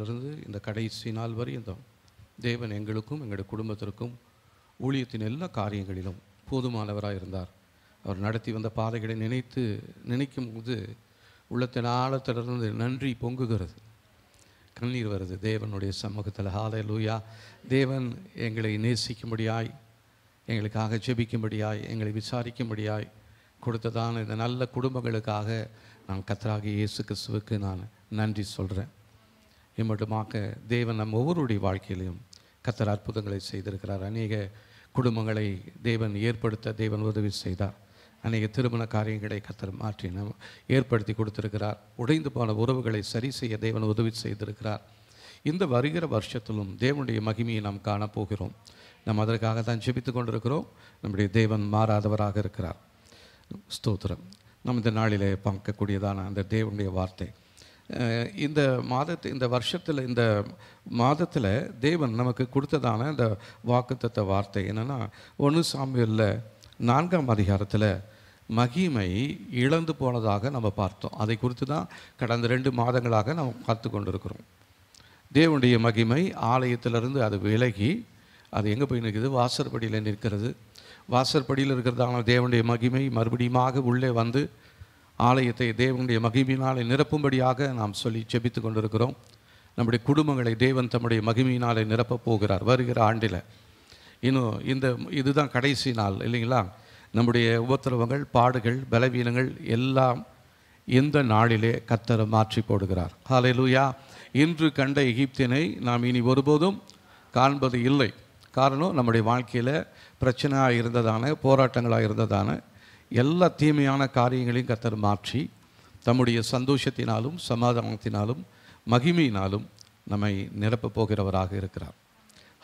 இருந்து இந்த கடைசி நாள் வரை இந்த தேவன் எங்களுக்கும் எங்களுடைய குடும்பத்திற்கும் ஊழியத்தின் எல்லா காரியங்களிலும் போதுமானவராக இருந்தார். அவர் நடத்தி வந்த பாதைகளை நினைக்கும் போது உள்ளத்தின் ஆழத்திலிருந்து நன்றி பொங்குகிறது, கண்ணீர் வருது தேவனுடைய சமூகத்தில். ஹல்லேலூயா. தேவன் எங்களை நேசிக்கும்படியாய், எங்களுக்காக ஜெபிக்கும்படியாய், எங்களை விசாரிக்கும்படியாய் கொடுத்ததான இந்த நல்ல குடும்பங்களுக்காக நான் கர்த்தராகிய இயேசு கிறிஸ்துவுக்கு நான் நன்றி சொல்கிறேன். இம்மட்டுமாக தேவன் நம் ஒவ்வொருடைய வாழ்க்கையிலையும் கர்த்தர் அற்புதங்களை செய்திருக்கிறார். அநேக குடும்பங்களை தேவன் ஏற்படுத்த தேவன் உதவி செய்தார். அநேக திருமண காரியங்களை கர்த்தர் மாற்றி ஏற்படுத்தி கொடுத்திருக்கிறார். உடைந்து போன உறவுகளை சரி செய்ய தேவன் உதவி செய்திருக்கிறார். இந்த வருகிற வருஷத்திலும் தேவனுடைய மகிமையை நாம் காணப்போகிறோம். நாம் அதற்காக தான் ஜெபித்து கொண்டிருக்கிறோம். நம்முடைய தேவன் மாறாதவராக இருக்கிறார். ஸ்தோத்திரம். நம்ம இந்த நாளிலே பார்க்கக்கூடியதான அந்த தேவனுடைய வார்த்தை, இந்த வருஷத்தில் இந்த மாதத்தில் தேவன் நமக்கு கொடுத்ததான இந்த வாக்குத்தத்த வார்த்தை என்னென்னா, 1 சாமுவேலில் 4ஆம் அதிகாரத்தில் மகிமை இழந்து போனதாக நம்ம பார்த்தோம். அதை குறித்து தான் கடந்த 2 மாதங்களாக நாம் பார்த்து கொண்டிருக்கிறோம். தேவனுடைய மகிமை ஆலயத்திலிருந்து அது விலகி அது எங்கே போய் நிற்குது? வாசற்படியில் நிற்கிறது. வாசற்படியில் இருக்கிறதான தேவனுடைய மகிமை மறுபடியுமாக உள்ளே வந்து ஆலயத்தை தேவனுடைய மகிமையினாலே நிரப்பும்படியாக நாம் சொல்லி ஜெபித்து கொண்டிருக்கிறோம். நம்முடைய குடும்பங்களை தேவன் தம்முடைய மகிமையினாலே நிரப்பப் போகிறார் வருகிற ஆண்டில். இன்னும் இதுதான் கடைசி நாள் இல்லைங்களா? நம்முடைய உபத்திரவங்கள், பாடுகள், பலவீனங்கள் எல்லாம் இந்த நாளிலே கர்த்தர் மாற்றி போடுகிறார். ஹல்லேலூயா. இன்று கண்ட எகிப்தினை நாம் இனி ஒருபோதும் காண்பது இல்லை. காரணம், நம்முடைய வாழ்க்கையில் பிரச்சனையாக இருந்ததான, போராட்டங்களாக இருந்ததான எல்லா தீமையான காரியங்களையும் கர்த்தர் மாற்றி தம்முடைய சந்தோஷத்தினாலும் சமாதானத்தினாலும் மகிமையினாலும் நம்மை நிரப்பப் போகிறவராக இருக்கிறார்.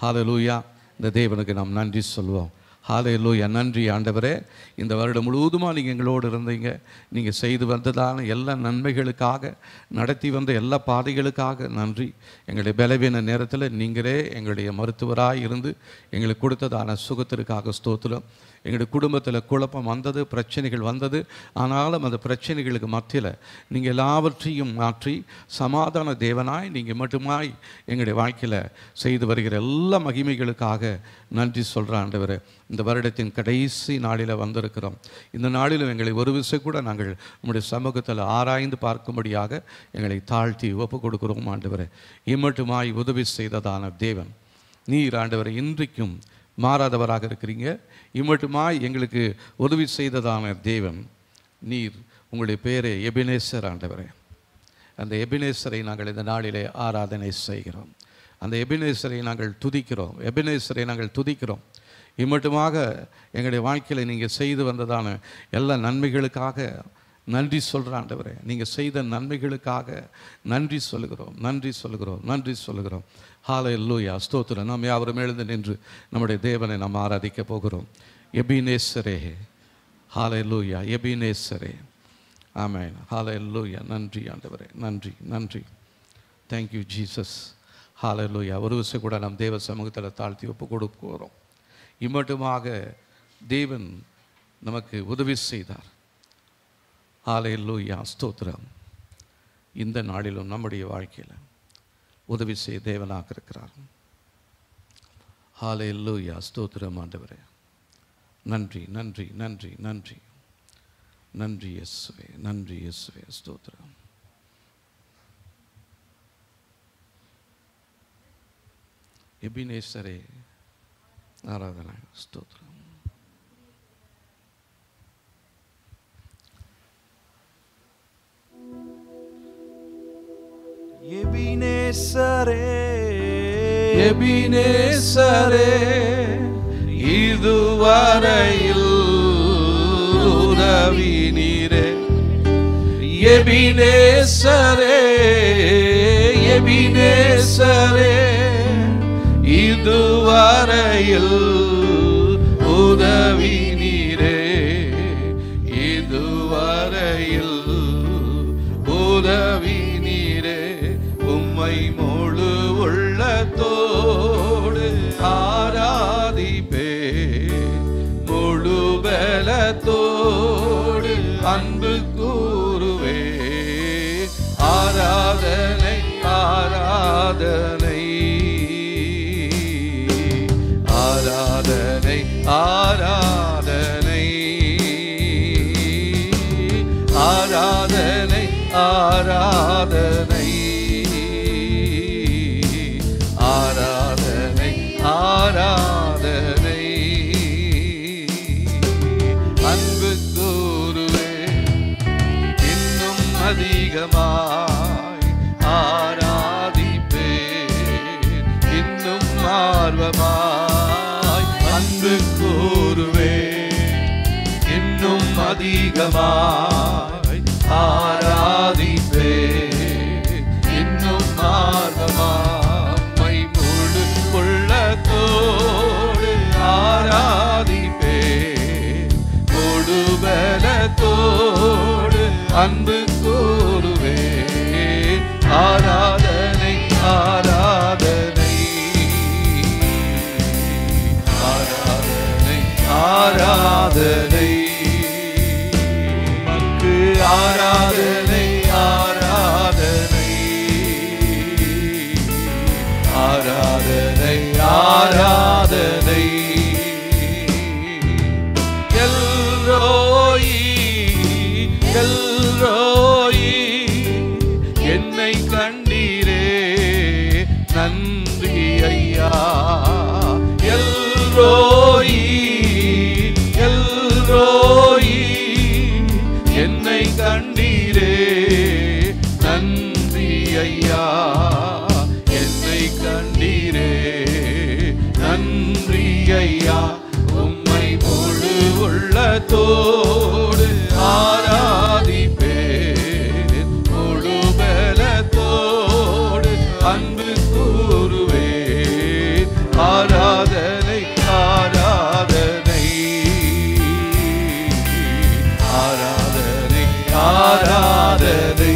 ஹல்லேலூயா. இந்த தேவனுக்கு நாம் நன்றி சொல்வோம். ஹல்லேலூயா. நன்றி ஆண்டவரே. இந்த வருடம் முழுவதுமாக நீங்கள் எங்களோடு இருந்தீங்க. நீங்கள் செய்து வந்ததான எல்லா நன்மைகளுக்காக, நடத்தி வந்த எல்லா பாதைகளுக்காக நன்றி. எங்களுடைய பலவீன நேரத்தில் நீங்களே எங்களுடைய மருத்துவராக இருந்து எங்களுக்கு கொடுத்ததான சுகத்திற்காக ஸ்தோத்திரம். எங்களுடைய குடும்பத்தில் குழப்பம் வந்தது, பிரச்சனைகள் வந்தது. ஆனாலும் அந்த பிரச்சனைகளுக்கு மத்தியில் நீங்கள் எல்லாவற்றையும் மாற்றி சமாதான தேவனாய் நீங்கள் மட்டுமாய் எங்களுடைய வாழ்க்கையில் செய்து வருகிற எல்லா மகிமைகளுக்காக நன்றி சொல்கிற ஆண்டவரே. இந்த வருடத்தின் கடைசி நாளில் வந்திருக்கிறோம். இந்த நாளிலும் எங்களை ஒரு விஷயம் கூட நாங்கள் உங்களுடைய சமூகத்தில் ஆராய்ந்து பார்க்கும்படியாக எங்களை தாழ்த்தி ஒப்பு கொடுக்கிறோம் ஆண்டவரே. இம்மட்டுமாய் உதவி செய்ததான தேவன் நீர் ஆண்டவரை இன்றைக்கும் மாறாதவராக இருக்கிறீங்க. இம்மட்டுமாய் எங்களுக்கு உதவி செய்ததான தேவன் நீர். உங்களுடைய பேரே எபினேசர் ஆண்டவரே. அந்த எபினேசரை நாங்கள் இந்த நாளிலே ஆராதனை செய்கிறோம். அந்த எபினேசரை நாங்கள் துதிக்கிறோம். எபினேசரை நாங்கள் துதிக்கிறோம். இம்மட்டுமாக எங்களுடைய வாழ்க்கையில் நீங்கள் செய்து வந்ததான எல்லா நன்மைகளுக்காக நன்றி சொல்கிற ஆண்டவரே. நீங்கள் செய்த நன்மைகளுக்காக நன்றி சொல்லுகிறோம், நன்றி சொல்லுகிறோம், நன்றி சொல்லுகிறோம். ஹல்லேலூயா. ஸ்தோத்திரம். நாம் யாவரும் எழுந்து நின்று நம்முடைய தேவனை நாம் ஆராதிக்க போகிறோம். எபினேசரே. ஹல்லேலூயா. எபினேசரே. ஆமென். ஹல்லேலூயா. நன்றி ஆண்டவரே. நன்றி, நன்றி. Thank you Jesus. ஹல்லேலூயா. ஒரு விஷயம் கூட நாம் தேவ சமூகத்தில் தாழ்த்தி ஒப்பு கொடுக்கிறோம். இம்மட்டுமாக தேவன் நமக்கு உதவி செய்தார். ஹல்லேலூயா. ஸ்தோத்திரம். இந்த நாளிலும் நம்முடைய வாழ்க்கையில் உதவி செய்ய தேவனாக இருக்கிறார். ஹல்லேலூயா. ஸ்தோத்திரம் ஆண்டவரே. நன்றி, நன்றி, நன்றி, நன்றி, நன்றி இயேசுவே, நன்றி இயேசுவே. ஸ்தோத்திரம். எபினேசரே ஆராதனை. ஸ்தோத்திரம். எபினேசரே, எபினேசரே, இதுவரையில் உதவி நீரே. எபினேசரே, எபினேசரே, இதுவரையில் உதவி நீரே. இதுவரையில் உதவி நீரே. உம்மை முழு உள்ளத்தோடு ஆராதிப்பே, முழு பலத்தோடு அன்பு கூறுவே. ஆராதனை ஆராதனை ஆராதனை ஆராதனை ஆராதனை ஆராதனை ஆராதனை ஆராதனை அன்பு கூறுவே இன்னும் அதிகமாய் ஆராதிப்பேன் இன்னும் ஆர்வமாய் அன்பு கூறுவே இன்னும் அதிகமாய் ஆராதிப்பேன் இன்னும் ஆர்வமாய் முழு உள்ளத்தோடு ஆராதிப்பேன் முழு பலத்தோடு அன்பு கூறுவேன் ஆராதனை ஆராதனை ஆராதனை ஆராதனை உமக்கு ஆராதனை ஆராதனை ஆராதனை ஆராதனை எல்ரோயி எல்ரோயி என்னை கண்டீரே நன்றி ஐயா எல்ரோயி எல்ரோயி என்னை கண்டீரே நன்றி ஐயா என்னை கண்டீரே நன்றி ஐயா உம்மை முழு உள்ளத்தோடு ஆராதிப்பேன் முழு பலத்தோடு அன்பு கூறுவேன் ஆராதனை ஆராதனை ஆராதனை ஆராதனை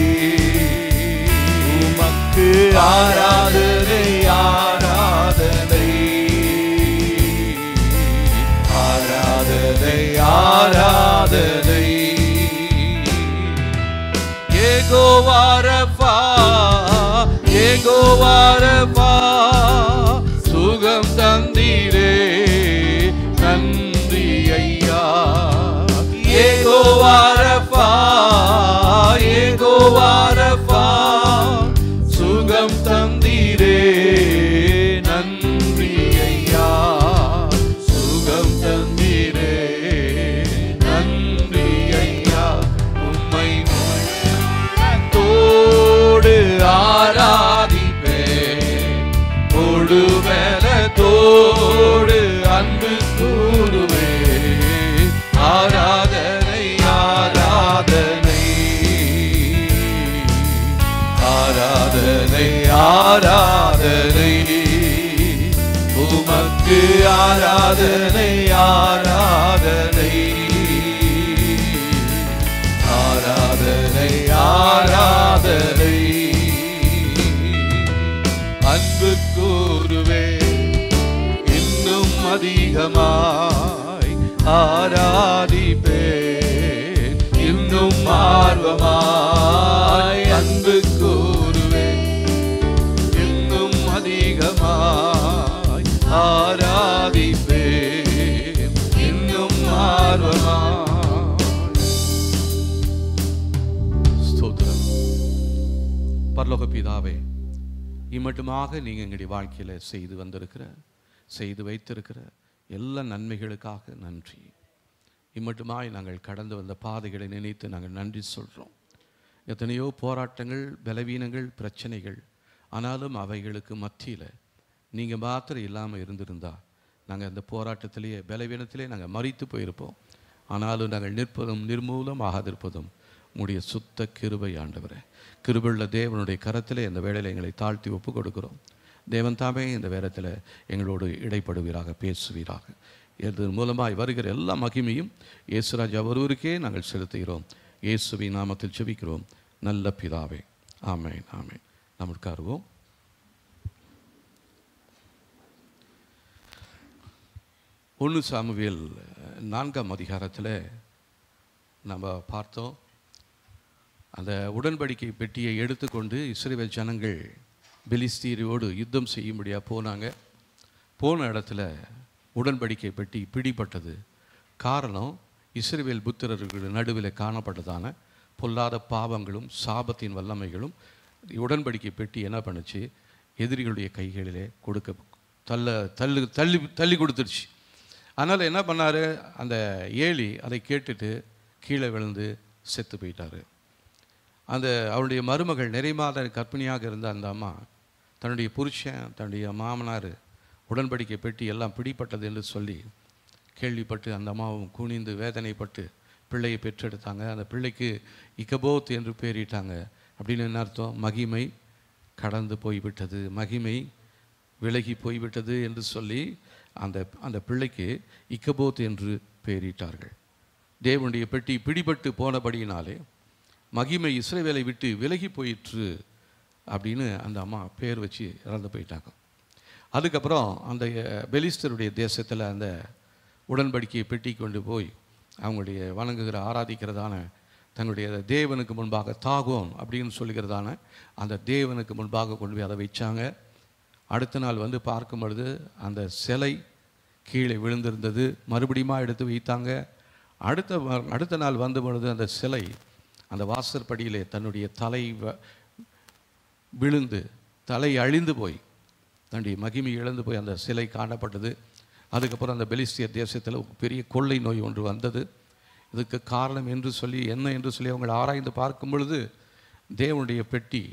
உமக்கு ஆராதனை ஆராதனை ஆராதனை ஆராதனை யெகோவா ரஃபா யெகோவா ரஃபா சுகம் தந்தீரே நன்றி ஐயா யெகோவா ரஃபா யெகோவா ரஃபா சுகம் தந்தீரே நன்றி ஐயா சுகம் தந்தீரே நன்றி ஐயா உம்மை தோடு ஆராதிப்பேன் முழு பலத்தோடு அன்பு கூறுவேன் ஆராதனை ஆராதனை ஆராதனை ஆராதனை உமக்கு ஆராதனை ஆராதனை ஆராதனை ஆராதனை அன்பு கூறுவே இன்னும் அதிகமாய் ஆராதிப்பேன் இன்னும் ஆர்வமாய் அன்பு கூறுவேன் இன்னும் அதிகமாய் ஆராதிப்பேன் இன்னும் ஆர்வமாய் ஸ்தோத்திரம். பரலோக பிதாவே, இம்மட்டுமாக நீங்கள் எங்களுடைய வாழ்க்கையில் செய்து வைத்திருக்கிற எல்லா நன்மைகளுக்காக நன்றி. இம்மட்டுமாய் நாங்கள் கடந்து வந்த பாதைகளை நினைத்து நாங்கள் நன்றி சொல்கிறோம். எத்தனையோ போராட்டங்கள், பலவீனங்கள், பிரச்சனைகள், ஆனாலும் அவைகளுக்கு மத்தியில் நீங்கள் மாத்திரம் இல்லாமல் இருந்திருந்தா நாங்கள் அந்த போராட்டத்திலேயே பலவீனத்திலே நாங்கள் மரித்து போயிருப்போம். ஆனாலும் நாங்கள் நிர்மூலம் ஆகாதிருப்பதும் உடைய சுத்த கிருபை ஆண்டவரே. கிருபையுள்ள தேவனுடைய கரத்திலே இந்த வேளையில் எங்களை தாழ்த்தி ஒப்பு கொடுக்கிறோம். தேவன் தாமே இந்த வேளத்தில் எங்களோடு இடைப்படுவீராக, பேசுவீராக. இதன் மூலமாய் வருகிற எல்லா மகிமையும் இயேசுராஜா ஒருவருக்கே நாங்கள் செலுத்துகிறோம். இயேசுவின் நாமத்தில் ஜெபிக்கிறோம் நல்ல பிதாவே, ஆமென் ஆமென். நாம் உட்காருவோம். ஒன்று சாமுவேல் 4ஆம் அதிகாரத்தில் நம்ம பார்த்தோம். அந்த உடன்படிக்கை பெட்டியை எடுத்துக்கொண்டு இஸ்ரவேல் ஜனங்கள் பெலிஸ்தீரோடு யுத்தம் செய்யும்படியாக போனாங்க. போன இடத்துல உடன்படிக்கை பெட்டி பிடிபட்டது. காரணம், இஸ்ரவேல் புத்திரர்கள் நடுவில் காணப்பட்டதான பொல்லாத பாவங்களும் சாபத்தின் வல்லமைகளும் உடன்படிக்கை பெட்டி என்ன பண்ணுச்சு, எதிரிகளுடைய கைகளிலே தள்ளி கொடுத்துருச்சு. அதனால் என்ன பண்ணார், அந்த ஏலி அதை கேட்டுட்டு கீழே விழுந்து செத்து போயிட்டார். அந்த அவருடைய மருமகள் நிறைமாத கர்ப்பிணியாக இருந்த அந்த அம்மா தன்னுடைய புருஷன், தன்னுடைய மாமனார் உடன்படிக்கை பெட்டி எல்லாம் பிடிப்பட்டது என்று சொல்லி கேள்விப்பட்டு அந்த அம்மாவும் குனிந்து வேதனைப்பட்டு பிள்ளையை பெற்றெடுத்தாங்க. அந்த பிள்ளைக்கு இக்கபோத் என்று பேரிட்டாங்க. அப்படின்னு என்ன அர்த்தம், மகிமை கடந்து போய்விட்டது, மகிமை விலகி போய்விட்டது என்று சொல்லி அந்த பிள்ளைக்கு இக்கபோத் என்று பெயரிட்டார்கள். தேவனுடைய பெட்டி பிடிபட்டு போனபடியினாலே மகிமை இஸ்ரவேலை விட்டு விலகி போயிற்று அப்படின்னு அந்த அம்மா பேர் வச்சு இறந்து போயிட்டாங்க. அதுக்கப்புறம் அந்த பெலிஸ்தருடைய தேசத்தில் அந்த உடன்படிக்கையை பெட்டி கொண்டு போய் அவங்களுடைய வணங்குகிற ஆராதிக்கிறதான தங்களுடைய தேவனுக்கு முன்பாக தாகோன் அப்படின்னு சொல்லுகிறதான அந்த தேவனுக்கு முன்பாக கொண்டு போய் அதை வச்சாங்க. அடுத்த நாள் வந்து பார்க்கும் பொழுது அந்த சிலை கீழே விழுந்திருந்தது. மறுபடியும் எடுத்து வைத்தாங்க. அடுத்த நாள் வந்த பொழுது அந்த சிலை அந்த வாசற்படியிலே தன்னுடைய தலை விழுந்து தலை அழிந்து போய் தன்னுடைய மகிமை இழந்து போய் அந்த சிலை காணப்பட்டது. அதுக்கப்புறம் அந்த பெலிஸ்தியர் தேசத்தில் பெரிய கொள்ளை நோய் ஒன்று வந்தது. இதுக்கு காரணம் என்று சொல்லி என்ன என்று சொல்லி அவங்க ஆராய்ந்து பார்க்கும் பொழுது தேவனுடைய பெட்டி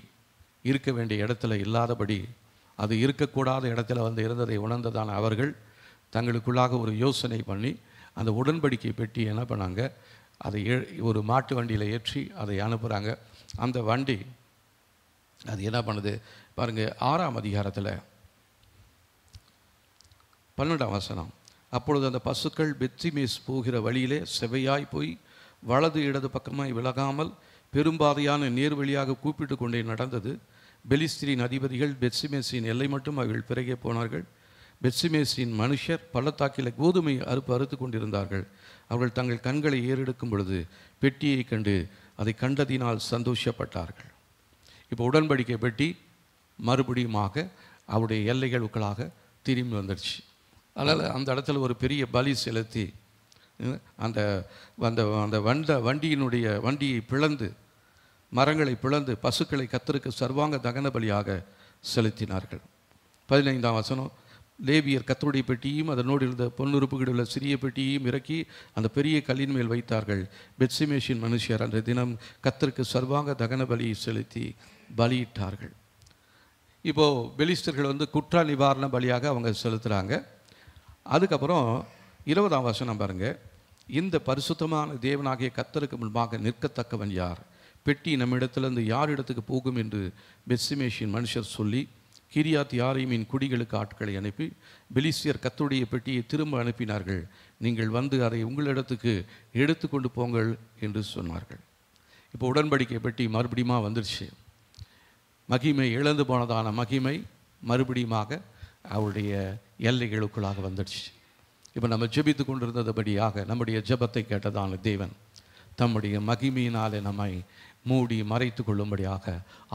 இருக்க வேண்டிய இடத்துல இல்லாதபடி அது இருக்கக்கூடாத இடத்துல வந்து இருந்ததை உணர்ந்ததான அவர்கள் தங்களுக்குள்ளாக ஒரு யோசனை பண்ணி அந்த உடன்படிக்கை பெட்டி என்ன பண்ணாங்க, அதை ஒரு மாட்டு வண்டியில் ஏற்றி அதை அனுப்புகிறாங்க. அந்த வண்டி அது என்ன பண்ணுது பாருங்கள், 6ஆம் அதிகாரத்தில் 12ஆம் வசனம். அப்பொழுது அந்த பசுக்கள் பெத்சிமேஸ் போகிற வழியிலே செவையாய் போய் வலது இடது பக்கமாய் விலகாமல் பெரும்பாதையான நேர் வழியாக கூப்பிட்டு கொண்டே நடந்தது. பெலிஸ்தரின் அதிபதிகள் பெத்சிமேஸின் எல்லை மட்டும் அவர்கள் பிறகே போனார்கள். பெத்சிமேஸின் மனுஷர் பள்ளத்தாக்கில் கோதுமை அறுத்து கொண்டிருந்தார்கள். அவர்கள் தங்கள் கண்களை ஏறெடுக்கும் பொழுது பெட்டியை கண்டு அதை கண்டதினால் சந்தோஷப்பட்டார்கள். இப்போ உடன்படிக்கை பெட்டி மறுபடியுமாக அவருடைய எல்லைகளுக்களாக திரும்பி வந்துடுச்சு. அதனால் அந்த இடத்துல ஒரு பெரிய பலி செலுத்தி அந்த வண்டியை பிளந்து மரங்களை பிளந்து பசுக்களை கர்த்தருக்கு சர்வாங்க தகன பலியாக செலுத்தினார்கள். 15ஆம் வசனம். லேவியர் கர்த்தருடைய பெட்டியும் அதனோடு இருந்த பொன்னுறுப்புகளில் உள்ள சிறிய பெட்டியையும் இறக்கி அந்த பெரிய கல்லின் மேல் வைத்தார்கள். பெத்சிமேஷின் மனுஷர் அந்த தினம் கர்த்தருக்கு சர்வாங்க தகன பலியை செலுத்தி பலியிட்டார்கள். இப்போது பெலிஸ்தர்கள் வந்து குற்ற நிவாரண பலியாக அவங்க செலுத்துகிறாங்க. அதுக்கப்புறம் 20ஆம் வசனம் பாருங்கள். இந்த பரிசுத்தமான தேவனாகிய கர்த்தருக்கு முன்பாக நிற்கத்தக்கவன் யார்? பெட்டி நம்மிடத்திலிருந்து யார் இடத்துக்கு போகும் என்று பெத்சிமேஷின் மனுஷர் சொல்லி கிரியாத் யாரீமின் குடிகளுக்கு ஆட்களை அனுப்பி பெலிஸ்தியர் கர்த்தருடைய பெட்டியை திரும்ப அனுப்பினார்கள். நீங்கள் வந்து அதை உங்களிடத்துக்கு எடுத்து கொண்டு போங்கள் என்று சொன்னார்கள். இப்போ உடன்படிக்கை பெட்டி மறுபடியுமா வந்துருச்சு. மகிமை இழந்து போனதான மகிமை மறுபடியுமாக அவருடைய எல்லைகளுக்குள்ளாக வந்துடுச்சு. இப்போ நம்ம ஜெபித்து கொண்டிருந்தபடியாக நம்முடைய ஜெபத்தை கேட்டதான தேவன் தம்முடைய மகிமையினாலே நம்மை மூடி மறைத்து கொள்ளும்படியாக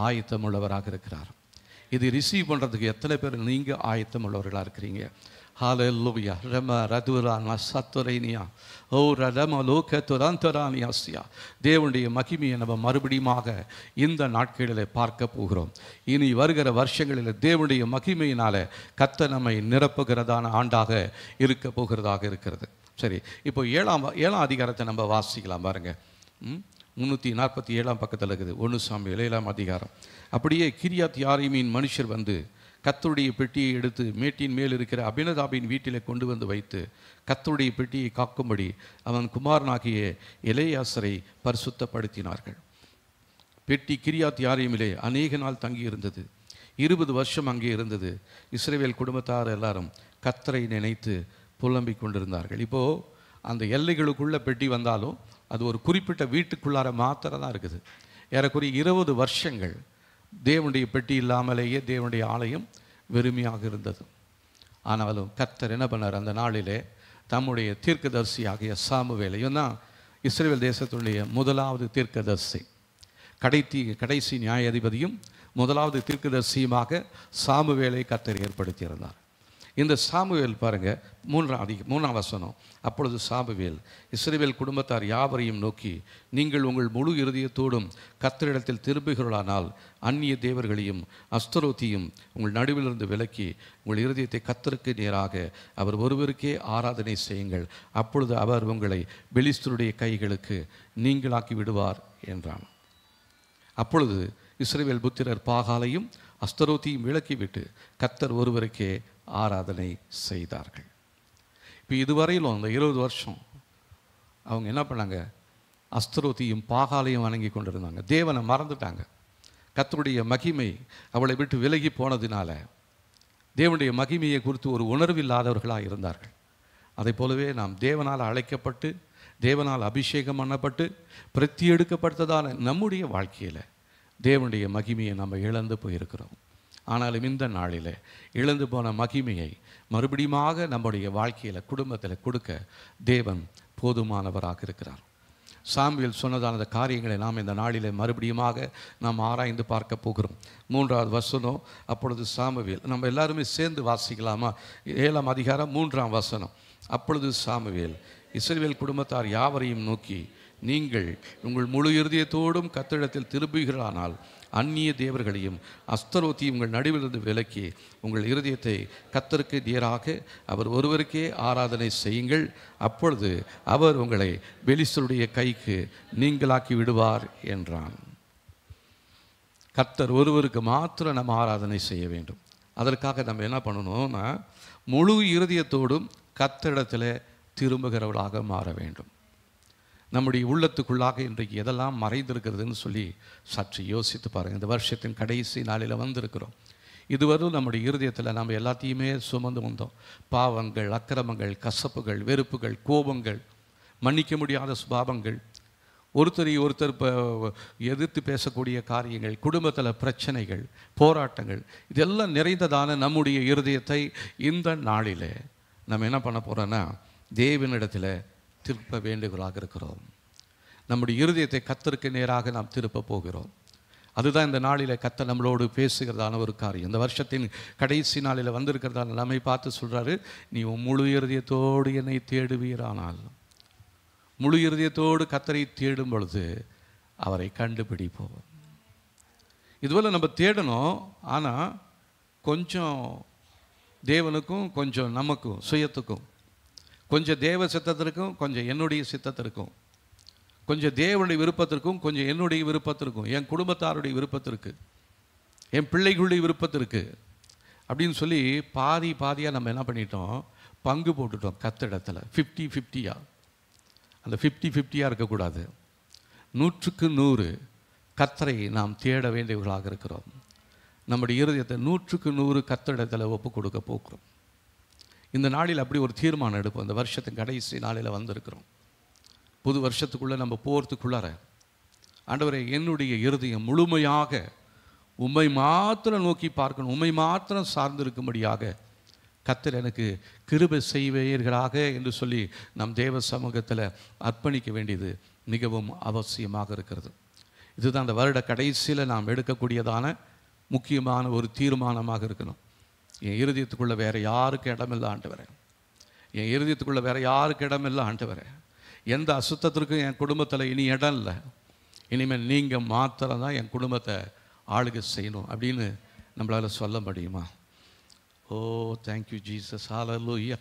ஆயத்தமுள்ளவராக இருக்கிறார். இது ரிசீவ் பண்ணுறதுக்கு எத்தனை பேர் நீங்கள் ஆயத்தமுள்ளவர்களாக இருக்கிறீங்க? ஹல்லேலூயா. ரம ரதுரானா சத்துரைனியா ஓ ரம லோகத்துராந்தரானியாசியா. தேவனுடைய மகிமையை நம்ம மறுபடியுமாக இந்த நாட்களில் பார்க்க போகிறோம். இனி வருகிற வருஷங்களில் தேவனுடைய மகிமையினால் கர்த்தர் நம்மை நிரப்புகிறதான ஆண்டாக இருக்க போகிறதாக இருக்கிறது. சரி, இப்போ 7ஆம் அதிகாரத்தை நம்ம வாசிக்கலாம் பாருங்கள். 347ஆம் பக்கத்தில் இருக்குது 1 சாமுவேல் 7ஆம் அதிகாரம். அப்படியே கிரியாத் யாரீமின் மனுஷர் வந்து கர்த்தருடைய பெட்டியை எடுத்து மேட்டின் மேல் இருக்கிற அபினதாபின் வீட்டிலே கொண்டு வந்து வைத்து கர்த்தருடைய பெட்டியை காக்கும்படி அவன் குமாரனாகிய எலேயாசரை பரிசுத்தப்படுத்தினார்கள். பெட்டி கிரியாத் யாரீமிலே அநேக நாள் தங்கி இருந்தது. 20 வருஷம் அங்கே இருந்தது. இஸ்ரவேல் குடும்பத்தார் எல்லாரும் கர்த்தரை நினைத்து புலம்பிக் கொண்டிருந்தார்கள். இப்போது அந்த எல்லைகளுக்குள்ள பெட்டி வந்தாலும் அது ஒரு குறிப்பிட்ட வீட்டுக்குள்ளார மாத்திரம் தான் இருக்குது. ஏறக்குறைய 20 வருஷங்கள் தேவனுடைய பெட்டி இல்லாமலேயே தேவனுடைய ஆலயம் வெறுமையாக இருந்தது. ஆனாலும் கர்த்தர் என்ன பண்ணார், அந்த நாளிலே தம்முடைய தீர்க்கதரிசியாகிய சாமுவேலை, இவன் தான் இஸ்ரவேல் தேசத்துடைய முதலாவது தீர்க்கதரிசி, கடைசி நியாயாதிபதியும் முதலாவது தீர்க்கதரிசியுமாக சாமுவேலை கர்த்தர் ஏற்படுத்தியிருந்தார். இந்த சாமுவேல் பாருங்க, மூணாம் வசனம். அப்பொழுது சாமுவேல் இஸ்ரவேல் குடும்பத்தார் யாவரையும் நோக்கி, நீங்கள் உங்கள் முழு இருதயத்தோடும் கர்த்தரிடத்தில் திரும்புகிறீர்களானால் அந்நிய தேவர்களையும் அஸ்தரோத்தியும் உங்கள் நடுவிலிருந்து விலக்கி உங்கள் இருதயத்தை கர்த்தருக்கு நேராக அவர் ஒருவருக்கே ஆராதனை செய்யுங்கள். அப்பொழுது அவர் உங்களை பெலிஸ்தருடைய கைகளுக்கு நீங்களாக்கி விடுவார் என்றான். அப்பொழுது இஸ்ரவேல் புத்திரர் பாகாலையும் அஸ்தரோத்தியும் விலக்கிவிட்டு கர்த்தர் ஒருவருக்கே ஆராதனை செய்தார்கள். இப்போ இதுவரையிலும் அந்த 20 வருஷம் அவங்க என்ன பண்ணாங்க? அஸ்தரோத்தியும் பாகாலையும் வணங்கி கொண்டிருந்தாங்க. தேவனை மறந்துட்டாங்க. கர்த்தருடைய மகிமை அவளை விட்டு விலகி போனதினால தேவனுடைய மகிமையை குறித்து ஒரு உணர்வில்லாதவர்களாக இருந்தார்கள். அதை போலவே நாம் தேவனால் அழைக்கப்பட்டு தேவனால் அபிஷேகம் பண்ணப்பட்டு பிரத்தி எடுக்கப்பட்டதான நம்முடைய வாழ்க்கையில் தேவனுடைய மகிமையை நம்ம இழந்து போயிருக்கிறோம். ஆனாலும் இந்த நாளில் இழந்து போன மகிமையை மறுபடியுமாக நம்முடைய வாழ்க்கையில் குடும்பத்தில் கொடுக்க தேவன் போதுமானவராக இருக்கிறார். சாமுவேல் சொன்னதான அந்த காரியங்களை நாம் இந்த நாளில் மறுபடியுமாக நாம் ஆராய்ந்து பார்க்க போகிறோம். 3வது வசனம். அப்பொழுது சாமுவேல், நம்ம எல்லாருமே சேர்ந்து வாசிக்கலாமா? 7ஆம் அதிகாரம் 3ஆம் வசனம். அப்பொழுது சாமுவேல் இஸ்ரவேல் குடும்பத்தார் யாவரையும் நோக்கி, நீங்கள் உங்கள் முழு இருதயத்தோடும் கர்த்தரிடத்தில் திரும்புகிறானால் அந்நிய தேவர்களையும் அஸ்தரோத்தியும் உங்கள் நடுவிலிருந்து விலக்கி உங்கள் இருதயத்தை கர்த்தருக்கு நேராக அவர் ஒருவருக்கே ஆராதனை செய்யுங்கள். அப்பொழுது அவர் உங்களை பெலிஸ்தருடைய கைக்கு நீங்களாக்கி விடுவார் என்றான். கர்த்தர் ஒருவருக்கு மாத்திரம் நம்ம ஆராதனை செய்ய வேண்டும். அதற்காக நம்ம என்ன பண்ணணும்னா, முழு இருதயத்தோடும் கர்த்தரிடத்தில் திரும்புகிறவர்களாக மாற வேண்டும். நம்முடைய உள்ளத்துக்குள்ளாக இன்றைக்கு எதெல்லாம் மறைந்திருக்கிறதுன்னு சொல்லி சற்று யோசித்து பாருங்கள். இந்த வருஷத்தின் கடைசி நாளில் வந்திருக்கிறோம். இதுவரை நம்முடைய இருதயத்தில் நம்ம எல்லாத்தையுமே சுமந்து வந்தோம். பாவங்கள், அக்கிரமங்கள், கசப்புகள், வெறுப்புகள், கோபங்கள், மன்னிக்க முடியாத சுபாவங்கள், ஒருத்தரை ஒருத்தர் எதிர்த்து பேசக்கூடிய காரியங்கள், குடும்பத்தில் பிரச்சனைகள், போராட்டங்கள், இதெல்லாம் நிறைந்ததான நம்முடைய இருதயத்தை இந்த நாளில் நம்ம என்ன பண்ண போகிறோன்னா தேவனிடத்தில் திருப்ப வேண்டுகளாக இருக்கிறோம். நம்முடைய இருதயத்தை கர்த்தருக்கு நேராக நாம் திருப்ப போகிறோம். அதுதான் இந்த நாளில் கர்த்தர் நம்மளோடு பேசுகிறதான ஒரு காரியம். இந்த வருஷத்தின் கடைசி நாளில் வந்திருக்கிறதான நம்மை பார்த்து சொல்கிறாரு, நீ உன் முழு இருதயத்தோடு என்னை தேடுவீரானால், முழு இருதயத்தோடு கர்த்தரை தேடும் பொழுது அவரை கண்டுபிடிப்போம். இதுவரை நம்ம தேடணும். ஆனால் கொஞ்சம் தேவனுக்கும் கொஞ்சம் நமக்கும் சுயத்துக்கும், கொஞ்சம் தேவ சித்தத்திற்கும் கொஞ்சம் என்னுடைய சித்தத்திற்கும், கொஞ்சம் தேவனுடைய விருப்பத்திற்கும் கொஞ்சம் என்னுடைய விருப்பத்திற்கும், என் குடும்பத்தாருடைய விருப்பத்திற்கு, என் பிள்ளைகளுடைய விருப்பத்திற்கு அப்படின்னு சொல்லி பாதியாக நம்ம என்ன பண்ணிட்டோம்? பங்கு போட்டுட்டோம் கர்த்தரிடத்தில். 50-50. அந்த 50-50 இருக்கக்கூடாது. 100க்கு 100 கர்த்தரை நாம் தேட வேண்டியவர்களாக இருக்கிறோம். நம்முடைய இருதயத்தை 100க்கு 100 கர்த்தரிடத்தில் ஒப்பு கொடுக்க போகிறோம். இந்த நாளில் அப்படி ஒரு தீர்மானம் எடுப்போம். இந்த வருஷத்தின் கடைசி நாளில் வந்திருக்கிறோம். புது வருஷத்துக்குள்ளே நம்ம போகிறதுக்குள்ளார, ஆண்டவரே என்னுடைய இருதயம் முழுமையாக உம்மை மாத்திரம் நோக்கி பார்க்கணும், உம்மை மாத்திரம் சார்ந்திருக்கும்படியாக கர்த்தர் எனக்கு கிருபை செய்வீர்களாக என்று சொல்லி நம் தேவ சமூகத்தில் அர்ப்பணிக்க வேண்டியது மிகவும் அவசியமாக இருக்கிறது. இதுதான் அந்த வருட கடைசியில் நாம் எடுக்கக்கூடியதான முக்கியமான ஒரு தீர்மானமாக இருக்கணும். என் இருதயத்துக்குள்ளே வேறு யாருக்கு இடமில்லை ஆண்டவரே, என் இருதயத்துக்குள்ளே வேறு யாருக்கு இடமில்லை ஆண்டவரே, எந்த அசுத்தத்திற்கும் என் குடும்பத்தில் இனி இடம் இல்லை, இனிமேல் நீங்கள் மாத்திரம் தான் என் குடும்பத்தை ஆளுகை செய்யணும் அப்படின்னு நம்மளால் சொல்ல முடியுமா? ஓ தேங்க்யூ ஜீசஸ், ஹல்லேலூயா.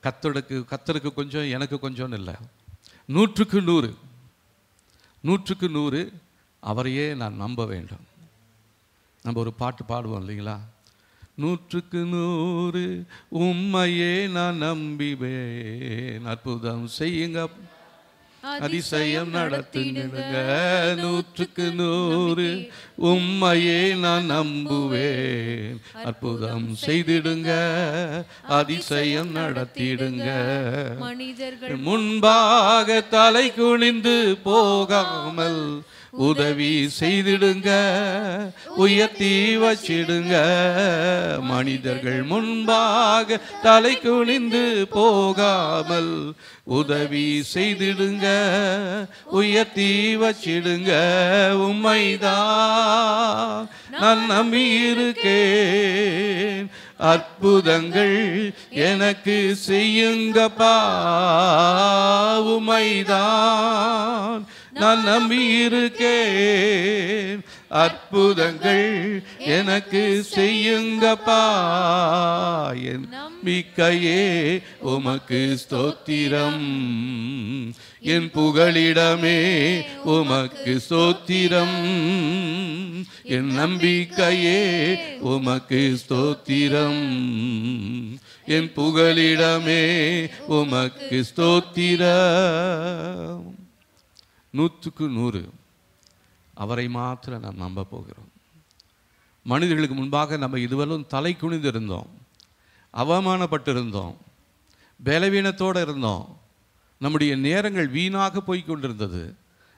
கர்த்தருக்கு கொஞ்சம் எனக்கு கொஞ்சம்னு இல்லை, 100க்கு 100 அவரையே நான் நம்ப வேண்டும். நம்ம ஒரு பாட்டு பாடுவோம் இல்லைங்களா? 100க்கு 100 உம்மையே நான் நம்பிவேன், அற்புதம் செய்யுங்க, அதிசயம் நடத்திடுங்க. 100க்கு 100 உம்மையே நான் நம்புவேன், அற்புதம் செய்திடுங்க, அதிசயம் நடத்திடுங்க. மனிதர்கள் முன்பாக தலை குனிந்து போகாமல் உதவி செய்திடுங்க, உயர்த்தி வச்சிடுங்க. மனிதர்கள் முன்பாக தலை குனிந்து போகாமல் உதவி செய்திடுங்க, உயர்த்தி வச்சிடுங்க. உம்மைதான் நான் நம்பி இருக்கேன், அற்புதங்கள் எனக்கு செய்யுங்கப்பா. உம்மைதான் நான் நம்பி இருக்கேன், அற்புதங்கள் எனக்கு செய்யுங்கப்பா. என் நம்பிக்கையே உமக்கு ஸ்தோத்திரம், என் புகழிடமே உமக்கு ஸ்தோத்திரம். என் நம்பிக்கையே உமக்கு ஸ்தோத்திரம், என் புகழிடமே உமக்கு ஸ்தோத்திரம். 100க்கு 100 அவரை மாத்திரம் நாம் நம்ப போகிறோம். மனிதர்களுக்கு முன்பாக நம்ம இதுவரையும் தலை குனிந்திருந்தோம், அவமானப்பட்டிருந்தோம், பலவீனத்தோடு இருந்தோம். நம்முடைய நேரங்கள் வீணாக போய் கொண்டிருந்தது,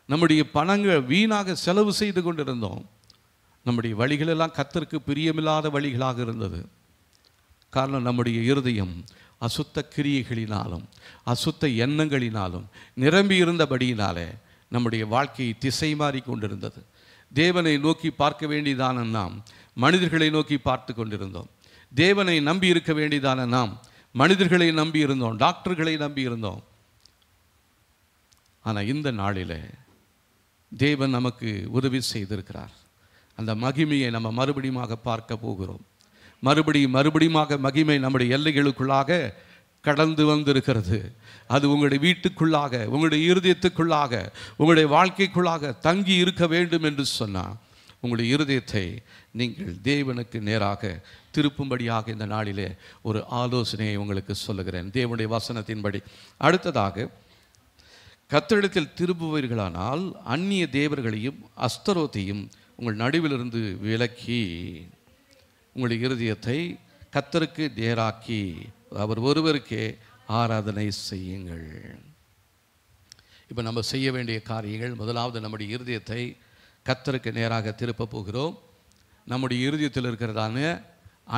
நம்முடைய பணங்கள் வீணாக செலவு செய்து கொண்டிருந்தோம். நம்முடைய வழிகளெல்லாம் கர்த்தருக்கு பிரியமில்லாத வழிகளாக இருந்தது. காரணம், நம்முடைய இருதயம் அசுத்த கிரியைகளினாலும் அசுத்த எண்ணங்களினாலும் நிரம்பி இருந்தபடியினாலே நம்முடைய வாழ்க்கையை திசை மாறி கொண்டிருந்தது. தேவனை நோக்கி பார்க்க வேண்டியதான நாம் மனிதர்களை நோக்கி பார்த்து கொண்டிருந்தோம். தேவனை நம்பி இருக்க வேண்டியதான நாம் மனிதர்களை நம்பி இருந்தோம், டாக்டர்களை நம்பி இருந்தோம். ஆனால் இந்த நாளில் தேவன் நமக்கு உதவி செய்திருக்கிறார். அந்த மகிமையை நம்ம மறுபடியும் பார்க்க போகிறோம். மறுபடியும் மகிமை நம்முடைய எல்லைகளுக்குள்ளாக கடந்து வந்திருக்கிறது. அது உங்களுடைய வீட்டுக்குள்ளாக, உங்களுடைய இருதயத்துக்குள்ளாக, உங்களுடைய வாழ்க்கைக்குள்ளாக தங்கி இருக்க வேண்டும் என்று சொன்னால் உங்களுடைய இருதயத்தை நீங்கள் தேவனுக்கு நேராக திருப்பும்படியாக இந்த நாளிலே ஒரு ஆலோசனையை உங்களுக்கு சொல்லுகிறேன், தேவனுடைய வசனத்தின்படி. அடுத்ததாக, கர்த்தரிடத்தில் திரும்புவீர்களானால் அந்நிய தேவர்களையும் அஸ்தரோத்தையும் உங்கள் நடுவிலிருந்து விலக்கி உங்களுடைய இருதயத்தை கர்த்தருக்கு நேராக்கி அவர் ஒருவருக்கே ஆராதனை செய்யுங்கள். இப்போ நம்ம செய்ய வேண்டிய காரியங்கள், முதலாவது நம்முடைய இருதயத்தை கர்த்தருக்கு நேராக திருப்ப போகிறோம். நம்முடைய இருதயத்தில் இருக்கிறதான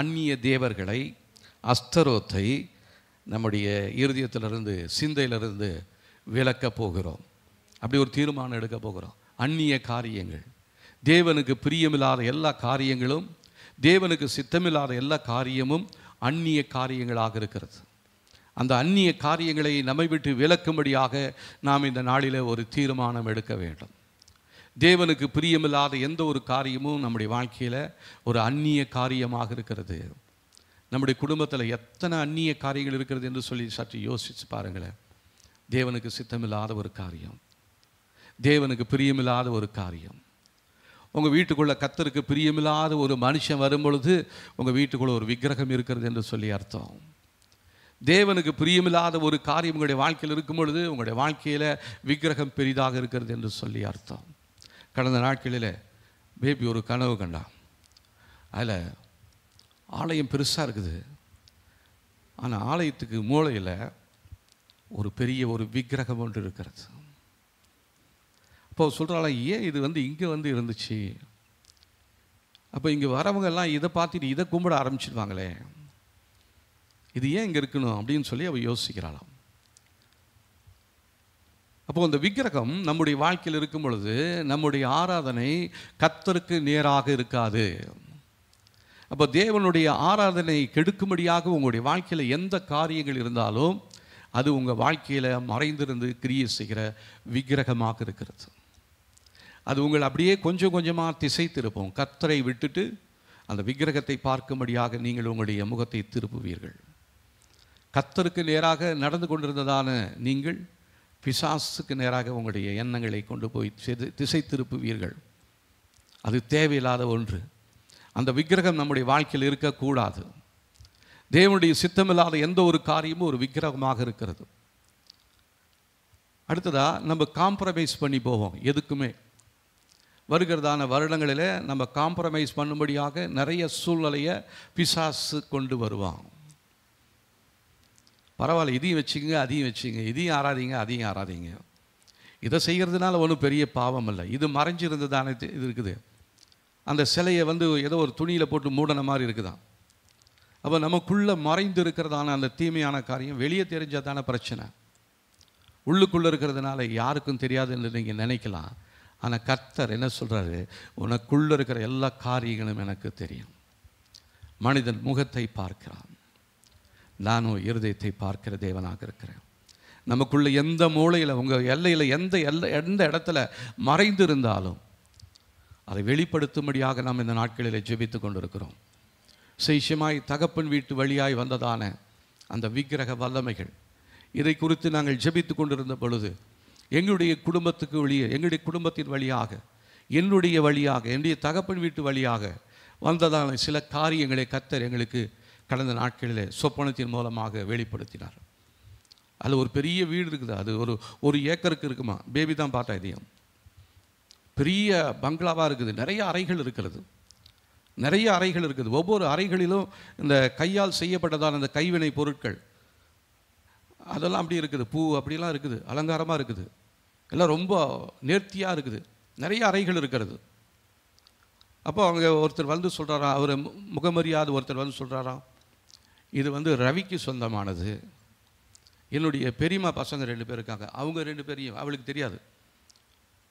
அந்நிய தேவர்களை, அஸ்தரோத்தை நம்முடைய இருதயத்திலிருந்து, சிந்தையிலிருந்து விலக்க போகிறோம். அப்படி ஒரு தீர்மானம் எடுக்க போகிறோம். அந்நிய காரியங்கள், தேவனுக்கு பிரியமில்லாத எல்லா காரியங்களும், தேவனுக்கு சித்தமில்லாத எல்லா காரியமும் அந்நிய காரியங்களாக இருக்கிறது. அந்த அந்நிய காரியங்களை நம்மை விட்டு விலக்கும்படியாக நாம் இந்த நாளில் ஒரு தீர்மானம் எடுக்க வேண்டும். தேவனுக்கு பிரியமில்லாத எந்த ஒரு காரியமும் நம்முடைய வாழ்க்கையில் ஒரு அந்நிய காரியமாக இருக்கிறது. நம்முடைய குடும்பத்தில் எத்தனை அந்நிய காரியங்கள் இருக்கிறது என்று சொல்லி சற்று யோசித்து பாருங்களேன். தேவனுக்கு சித்தமில்லாத ஒரு காரியம், தேவனுக்கு பிரியமில்லாத ஒரு காரியம். உங்கள் வீட்டுக்குள்ளே கர்த்தருக்கு பிரியமில்லாத ஒரு மனுஷன் வரும்பொழுது உங்கள் வீட்டுக்குள்ளே ஒரு விக்கிரகம் இருக்கிறது என்று சொல்லி அர்த்தம். தேவனுக்கு பிரியமில்லாத ஒரு காரியம் உங்களுடைய வாழ்க்கையில் இருக்கும் பொழுது உங்களுடைய வாழ்க்கையில் விக்கிரகம் பெரிதாக இருக்கிறது என்று சொல்லி அர்த்தம். கடந்த நாட்களில் பேபி ஒரு கனவு கண்டான். அதில் ஆலயம் பெருசாக இருக்குது, ஆனால் ஆலயத்துக்கு மூலையில் ஒரு பெரிய ஒரு விக்கிரகம் ஒன்று இருக்கிறது. அப்போ சொல்கிறாள், ஏன் இது இங்கே இருந்துச்சு? அப்போ இங்கே வரவங்கெல்லாம் இதை பார்த்துட்டு இதை கும்பிட ஆரம்பிச்சிடுவாங்களே, இது ஏன் இங்கே இருக்கணும் அப்படின்னு சொல்லி அவள் யோசிக்கிறாளாம். அப்போது அந்த விக்கிரகம் நம்முடைய வாழ்க்கையில் இருக்கும் பொழுது நம்முடைய ஆராதனை கர்த்தருக்கு நேராக இருக்காது. அப்போ தேவனுடைய ஆராதனை கெடுக்கும்படியாக உங்களுடைய வாழ்க்கையில் எந்த காரியங்கள் இருந்தாலும் அது உங்கள் வாழ்க்கையில் மறைந்திருந்து கிரியை செய்கிற விக்கிரகமாக இருக்கிறது. அது உங்களை அப்படியே கொஞ்சம் கொஞ்சமாக திசை திருப்போம். கர்த்தரை விட்டுட்டு அந்த விக்கிரகத்தை பார்க்கும்படியாக நீங்கள் உங்களுடைய முகத்தை திருப்புவீர்கள். கர்த்தருக்கு நேராக நடந்து கொண்டிருந்ததான நீங்கள் பிசாசுக்கு நேராக உங்களுடைய எண்ணங்களை கொண்டு போய் திசை திருப்புவீர்கள். அது தேவையில்லாத ஒன்று. அந்த விக்கிரகம் நம்முடைய வாழ்க்கையில் இருக்கக்கூடாது. தேவனுடைய சித்தமில்லாத எந்த ஒரு காரியமும் ஒரு விக்கிரகமாக இருக்கிறது. அடுத்ததாக, நம்ம காம்ப்ரமைஸ் பண்ணி போவோம். எதுக்குமே வருகிறதான வருடங்களில் நம்ம காம்ப்ரமைஸ் பண்ணும்படியாக நிறைய சூழ்நிலையை பிசாசு கொண்டு வருவான். பரவாயில்ல, இதையும் வச்சுங்க, அதையும் வச்சுங்க, இதையும் ஆராதிங்க, அதையும் ஆராதிங்க, இதை செய்கிறதுனால ஒன்றும் பெரிய பாவம் இல்லை. இது மறைஞ்சிருந்து தானே இது இருக்குது. அந்த சிலையை வந்து ஏதோ ஒரு துணியில் போட்டு மூடின மாதிரி இருக்குதான். அப்போ நமக்குள்ளே மறைந்து இருக்கிறதான அந்த தீமையான காரியம் வெளியே தெரிஞ்சால் தானே பிரச்சனை. உள்ளுக்குள்ளே இருக்கிறதுனால யாருக்கும் தெரியாதுன்னு நீங்கள் நினைக்கலாம். ஆனால் கர்த்தர் என்ன சொல்கிறாரு, உனக்குள்ளே இருக்கிற எல்லா காரியங்களும் எனக்கு தெரியும். மனிதன் முகத்தை பார்க்கிறான், நானும் இருதயத்தை பார்க்கிற தேவனாக இருக்கிறேன். நமக்குள்ள எந்த மூலையில் உங்கள் எல்லையில் எந்த இடத்துல மறைந்து இருந்தாலும் அதை வெளிப்படுத்தும்படியாக நாம் இந்த நாட்களில் ஜெபித்து கொண்டிருக்கிறோம். சேஷமாய் தகப்பன் வீட்டு வழியாய் வந்ததான அந்த விக்கிரக வல்லமைகள், இதை குறித்து நாங்கள் ஜெபித்து கொண்டிருந்த பொழுது எங்களுடைய குடும்பத்துக்கு வெளியே, எங்களுடைய குடும்பத்தின் வழியாக, என்னுடைய தகப்பன் வீட்டு வழியாக வந்ததான சில காரியங்களை கர்த்தர் எங்களுக்கு கடந்த நாட்களில் சொப்பனத்தின் மூலமாக வெளிப்படுத்தினார். அதில் ஒரு பெரிய வீடு இருக்குது, அது ஒரு ஏக்கருக்கு இருக்குமா. பேபி தான் பார்த்தா இதையும் பெரிய பங்களாவாக இருக்குது. நிறைய அறைகள் இருக்குது. ஒவ்வொரு அறைகளிலும் இந்த கையால் செய்யப்பட்டதான அந்த கைவினை பொருட்கள் அதெல்லாம் அப்படி இருக்குது. பூ அப்படிலாம் இருக்குது, அலங்காரமாக இருக்குது, எல்லாம் ரொம்ப நேர்த்தியாக இருக்குது. நிறைய அறைகள் இருக்கிறது. அப்போ அவங்க ஒருத்தர் வந்து சொல்கிறாராம், அவர் முகமரியாதை ஒருத்தர் வந்து சொல்கிறாராம், இது வந்து ரவிக்கு சொந்தமானது. என்னுடைய பெரியம்மா பசங்க 2 பேர் இருக்காங்க, அவங்க 2 பேரையும் அவளுக்கு தெரியாது,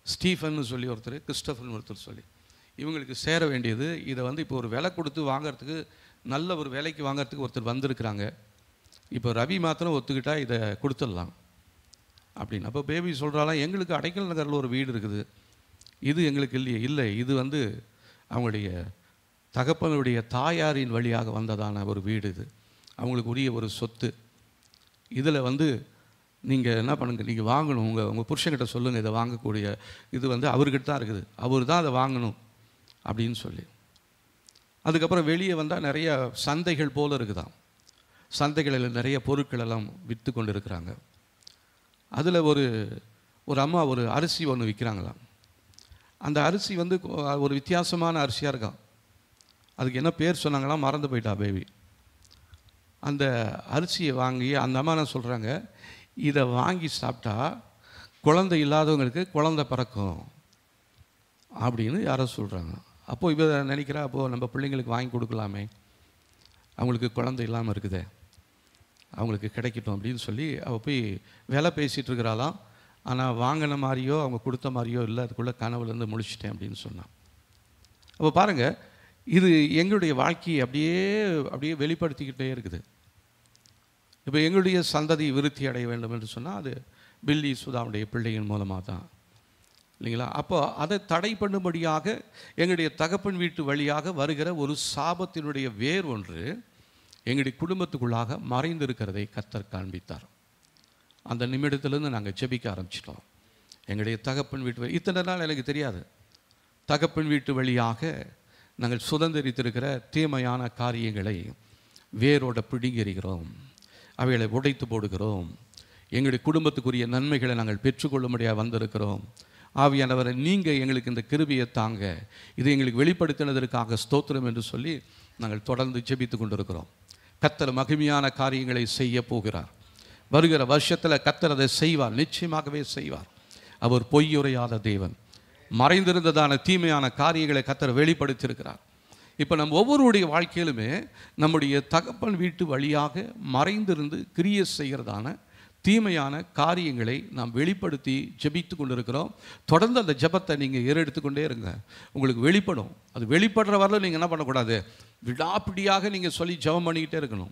ஸ்டீஃபன் சொல்லி ஒருத்தர், கிறிஸ்டோஃபன் ஒருத்தர் சொல்லி இவங்களுக்கு சேர வேண்டியது. இதை வந்து இப்போ ஒரு விலை கொடுத்து வாங்கிறதுக்கு, நல்ல ஒரு விலைக்கு வாங்கிறதுக்கு ஒருத்தர் வந்திருக்கிறாங்க. இப்போ ரவி மாத்திரம் ஒத்துக்கிட்டா இதை கொடுத்துடலாம் அப்படின்னு. அப்போ பேபி சொல்கிறாலாம், எங்களுக்கு அடைக்கல் நகரில் ஒரு வீடு இருக்குது, இது எங்களுக்கு இல்லை, இது வந்து அவங்களுடைய தகப்பனுடைய தாயாரின் வழியாக வந்ததான ஒரு வீடு, இது அவங்களுக்கு உரிய ஒரு சொத்து. இதில் வந்து நீங்கள் என்ன பண்ணுங்க, நீங்கள் வாங்கணும், உங்கள் புருஷன்கிட்ட சொல்லுங்கள், இதை வாங்கக்கூடிய இது வந்து அவர்கிட்ட தான் இருக்குது, அவர் தான் அதை வாங்கணும் அப்படின்னு சொல்லி. அதுக்கப்புறம் வெளியே வந்தால் நிறைய சந்தைகள் போல் இருக்குதான். சந்தைகளில் நிறைய பொருட்கள் எல்லாம் விற்று கொண்டு இருக்கிறாங்க. அதில் ஒரு அம்மா ஒரு அரிசி ஒன்று விற்கிறாங்களாம். அந்த அரிசி வந்து ஒரு வித்தியாசமான அரிசியாக இருக்கான். அதுக்கு என்ன பேர் சொன்னாங்களாம், மறந்து போயிட்டா பேபி. அந்த அரிசியை வாங்கி அந்த அம்மா என்ன சொல்கிறாங்க, இதை வாங்கி சாப்பிட்டா குழந்தை இல்லாதவங்களுக்கு குழந்தை பிறக்கும் அப்படின்னு யாரோ சொல்கிறாங்க. அப்போது இவ நினைக்கிறா, அப்போது நம்ம பிள்ளைங்களுக்கு வாங்கி கொடுக்கலாமே, அவங்களுக்கு குழந்தை இல்லாமல் இருக்குதே, அவங்களுக்கு கிடைக்கட்டும் அப்படின்னு சொல்லி அவள் போய் விலை பேசிகிட்டு இருக்கிறாளாம். ஆனால் வாங்கின மாதிரியோ அவங்க கொடுத்த மாதிரியோ இல்லை, அதுக்குள்ளே கனவுலேருந்து முழிச்சிட்டேன் அப்படின்னு சொன்னான். அப்போ பாருங்கள், இது எங்களுடைய வாழ்க்கையை அப்படியே வெளிப்படுத்திக்கிட்டே இருக்குது. இப்போ எங்களுடைய சந்ததி விருத்தி அடைய வேண்டும் என்று சொன்னால் அது பில்லி சுதாவுடைய பிள்ளையின் மூலமாக தான், இல்லைங்களா? அப்போ அதை தடை பண்ணும்படியாக எங்களுடைய தகப்பன் வீட்டு வழியாக வருகிற ஒரு சாபத்தினுடைய வேர் ஒன்று எங்களுடைய குடும்பத்துக்குள்ளாக மறைந்திருக்கிறதை கர்த்தர் காண்பித்தார். அந்த நிமிடத்திலேருந்து நாங்கள் ஜெபிக்க ஆரம்பிச்சிட்டோம். எங்களுடைய தகப்பன் வீட்டு இத்தனை நாள் எனக்கு தெரியாது, தகப்பன் வீட்டு வழியாக நாங்கள் சுதந்திரித்திருக்கிற தீமையான காரியங்களை வேரோட பிடுங்கிறோம், அவைகளை உடைத்து போடுகிறோம். எங்களுடைய குடும்பத்துக்குரிய நன்மைகளை நாங்கள் பெற்றுக்கொள்ளும்படியாக வந்திருக்கிறோம். ஆவியானவரை நீங்கள் எங்களுக்கு இந்த கிருபையை தாங்க, இது எங்களுக்கு வெளிப்படுத்தினதற்காக ஸ்தோத்திரம் என்று சொல்லி நாங்கள் தொடர்ந்து ஜெபித்து கொண்டிருக்கிறோம். கர்த்தர் மகிமையான காரியங்களை செய்ய போகிறார். வருகிற வருஷத்தில் கர்த்தர் அதை செய்வார், நிச்சயமாகவே செய்வார். அவர் பொய்யுரையாத தேவன். மறைந்திருந்ததான தீமையான காரியங்களை கர்த்தர் வெளிப்படுத்தியிருக்கிறார். இப்போ நம்ம ஒவ்வொருடைய வாழ்க்கையிலுமே நம்முடைய தகப்பன் வீட்டு வழியாக மறைந்திருந்து கிரியை செய்கிறதான தீமையான காரியங்களை நாம் வெளிப்படுத்தி ஜெபித்து கொண்டிருக்கிறோம். தொடர்ந்து அந்த ஜெபத்தை நீங்கள் ஏறெடுத்துக்கொண்டே இருங்க, உங்களுக்கு வெளிப்படும். அது வெளிப்படுற வரல நீங்கள் என்ன பண்ணக்கூடாது, விடாப்பிடியாக நீங்கள் சொல்லி ஜெபம் பண்ணிக்கிட்டே இருக்கணும்.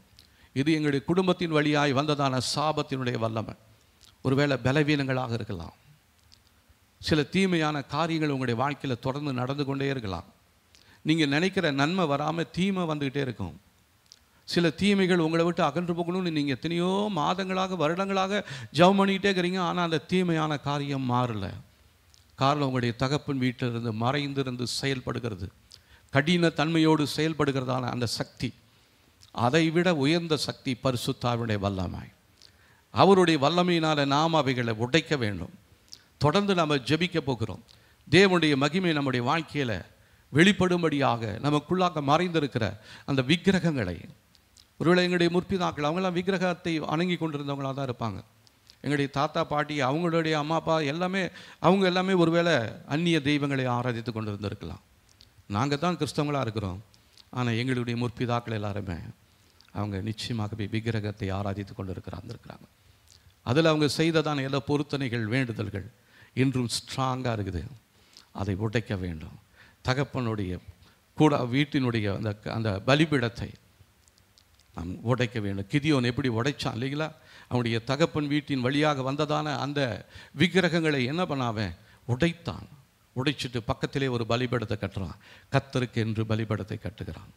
இது எங்களுடைய குடும்பத்தின் வழியாய் வந்ததான சாபத்தினுடைய வல்லமை. ஒருவேளை பலவீனங்களாக இருக்கலாம், சில தீமையான காரியங்கள் உங்களுடைய வாழ்க்கையில் தொடர்ந்து நடந்து கொண்டே இருக்கலாம். நீங்கள் நினைக்கிற நன்மை வராமல் தீமை வந்துக்கிட்டே இருக்கும். சில தீமைகள் உங்களை விட்டு அகன்று போகணும்னு நீங்கள் எத்தனையோ மாதங்களாக வருடங்களாக ஜெபம் பண்ணிக்கிட்டே இருக்கிறீங்க, ஆனால் அந்த தீமையான காரியம் மாறலை. காரணம் உங்களுடைய தகப்பன் வீட்டிலிருந்து மறைந்திருந்து செயல்படுகிறது, கடின தன்மையோடு செயல்படுகிறதான அந்த சக்தி, அதை விட உயர்ந்த சக்தி பரிசுத்தாவினுடைய வல்லமை. அவருடைய வல்லமையினால் நாம் அவைகளை உடைக்க வேண்டும். தொடர்ந்து நம்ம ஜெபிக்க போகிறோம். தேவனுடைய மகிமை நம்முடைய வாழ்க்கையில் வெளிப்படும்படியாக நமக்குள்ளாக மறைந்திருக்கிற அந்த விக்கிரகங்களை, ஒருவேளை எங்களுடைய முற்பிதாக்கள் அவங்களாம் விக்கிரகத்தை வணங்கி கொண்டிருந்தவங்களாக தான் இருப்பாங்க. எங்களுடைய தாத்தா பாட்டி அவங்களுடைய அம்மா அப்பா அவங்க எல்லாமே ஒருவேளை அந்நிய தெய்வங்களை ஆராதித்து கொண்டு இருந்திருக்கலாம். நாங்கள் தான் கிறிஸ்தவங்களாக இருக்கிறோம். ஆனால் எங்களுடைய முற்பிதாக்கள் எல்லாருமே அவங்க நிச்சயமாகவே விக்கிரகத்தை ஆராதித்து கொண்டு இருந்திருக்கிறாங்க. அதில் அவங்க செய்ததான எல்லா பொருத்தனைகள், வேண்டுதல்கள் இன்றும் ஸ்ட்ராங்காக இருக்குது. அதை உடைக்க வேண்டும். தகப்பனுடைய கூட வீட்டினுடைய அந்த பலிபீடத்தை நாம் உடைக்க வேண்டும். கிதியோன் எப்படி உடைச்சான் இல்லைங்களா? அவனுடைய தகப்பன் வீட்டின் வழியாக வந்ததான அந்த விக்கிரகங்களை என்ன பண்ணாவன்? உடைத்தான். உடைச்சிட்டு பக்கத்திலே ஒரு பலிபீடத்தை கட்டுறான். கர்த்தருக்கு என்று பலிபீடத்தை கட்டுகிறான்.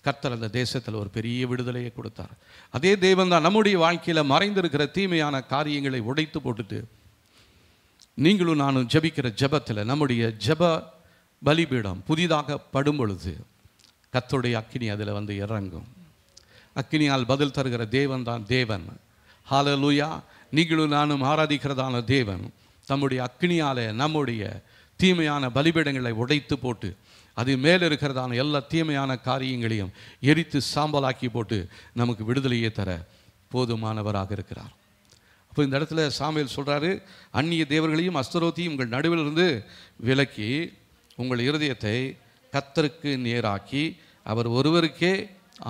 கர்த்தர் அந்த தேசத்தில் ஒரு பெரிய விடுதலையை கொடுத்தார். அதே தேவன் தான் நம்முடைய வாழ்க்கையில் மறைந்திருக்கிற தீமையான காரியங்களை உடைத்து போட்டுட்டு நீங்களும் நானும் ஜெபிக்கிற ஜெபத்தில் நம்முடைய ஜெப பலிபீடம் புதிதாக படும் பொழுது கர்த்தருடைய அக்கினி அதில் வந்து இறங்கும். அக்கினியால் பதில் தருகிற தேவன் தான் தேவன். ஹல்லேலூயா. நீங்களும் நானும் ஆராதிக்கிறதான தேவன் தம்முடைய அக்கினியால் நம்முடைய தீமையான பலிபீடங்களை உடைத்து போட்டு அது மேலே இருக்கிறதான எல்லா தீமையான காரியங்களையும் எரித்து சாம்பலாக்கி போட்டு நமக்கு விடுதலையே தர போதுமானவராக இருக்கிறார். அப்போ இந்த இடத்துல சாமுவேல் சொல்கிறாரு, அந்நிய தேவர்களையும் அஸ்தரோத்தையும் உங்கள் நடுவில் இருந்து விலக்கி உங்கள் இருதயத்தை கர்த்தருக்கு நேராக்கி அவர் ஒருவருக்கே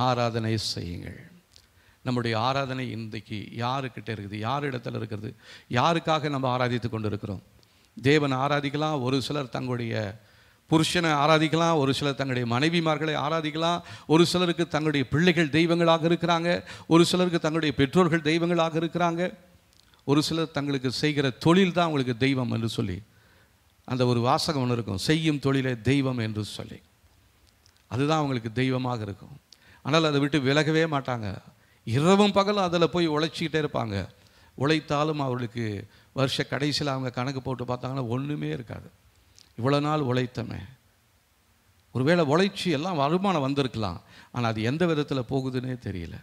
ஆராதனை செய்யுங்கள். நம்முடைய ஆராதனை இன்றைக்கு யாருக்கிட்ட இருக்குது? யார் இடத்துல இருக்கிறது? யாருக்காக நம்ம ஆராதித்து கொண்டு இருக்கிறோம்? தேவனை ஆராதிக்கலாம். ஒரு சிலர் தங்களுடைய புருஷனை ஆராதிக்கலாம். ஒரு சிலர் தங்களுடைய மனைவிமார்களை ஆராதிக்கலாம். ஒரு சிலருக்கு தங்களுடைய பிள்ளைகள் தெய்வங்களாக இருக்கிறாங்க. ஒரு சிலருக்கு தங்களுடைய பெற்றோர்கள் தெய்வங்களாக இருக்கிறாங்க. ஒரு சிலர் தங்களுக்கு செய்கிற தொழில் தான் அவங்களுக்கு தெய்வம் என்று சொல்லி அந்த ஒரு வாசகம் ஒன்று இருக்கும், செய்யும் தொழிலே தெய்வம் என்று சொல்லி. அதுதான் அவங்களுக்கு தெய்வமாக இருக்கும். ஆனால் அதை விட்டு விலகவே மாட்டாங்க. இரவும் பகலும் அதில் போய் உழைச்சிக்கிட்டே இருப்பாங்க. உழைத்தாலும் அவர்களுக்கு வருஷ கடைசியில் அவங்க கணக்கு போட்டு பார்த்தாங்கன்னா ஒன்றுமே இருக்காது. இவ்வளோ நாள் உழைத்தமே, ஒருவேளை உழைச்சி எல்லாம் வருமானம் வந்திருக்கலாம், ஆனால் அது எந்த விதத்தில் போகுதுன்னே தெரியல.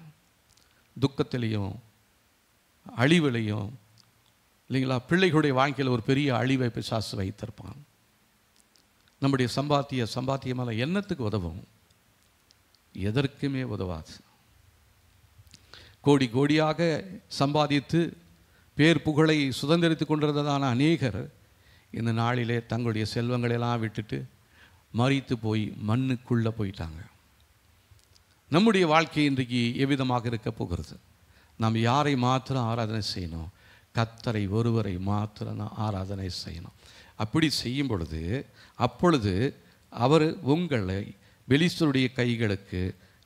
துக்கத்திலையும் அழிவிலையும் இல்லைங்களா? பிள்ளைகளுடைய வாழ்க்கையில் ஒரு பெரிய அழிவை பிசாசு வைத்திருப்பான். நம்முடைய சம்பாத்தியமால என்னத்துக்கு உதவும்? எதற்குமே உதவாது. கோடி கோடியாக சம்பாதித்து பேர் புகழை சுதந்திரித்து கொண்டிருந்ததான அநேகர் இந்த நாளிலே தங்களுடைய செல்வங்களெல்லாம் விட்டுட்டு மரித்து போய் மண்ணுக்குள்ளே போயிட்டாங்க. நம்முடைய வாழ்க்கை இன்றைக்கு எவ்விதமாக இருக்க போகிறது? நாம் யாரை மாத்திரம் ஆராதனை செய்யணும்? கர்த்தரை ஒருவரை மாத்திரம் ஆராதனை செய்யணும். அப்படி செய்யும் பொழுது அப்பொழுது அவர் உங்களை பெலிஸ்தருடைய கைகளுக்கு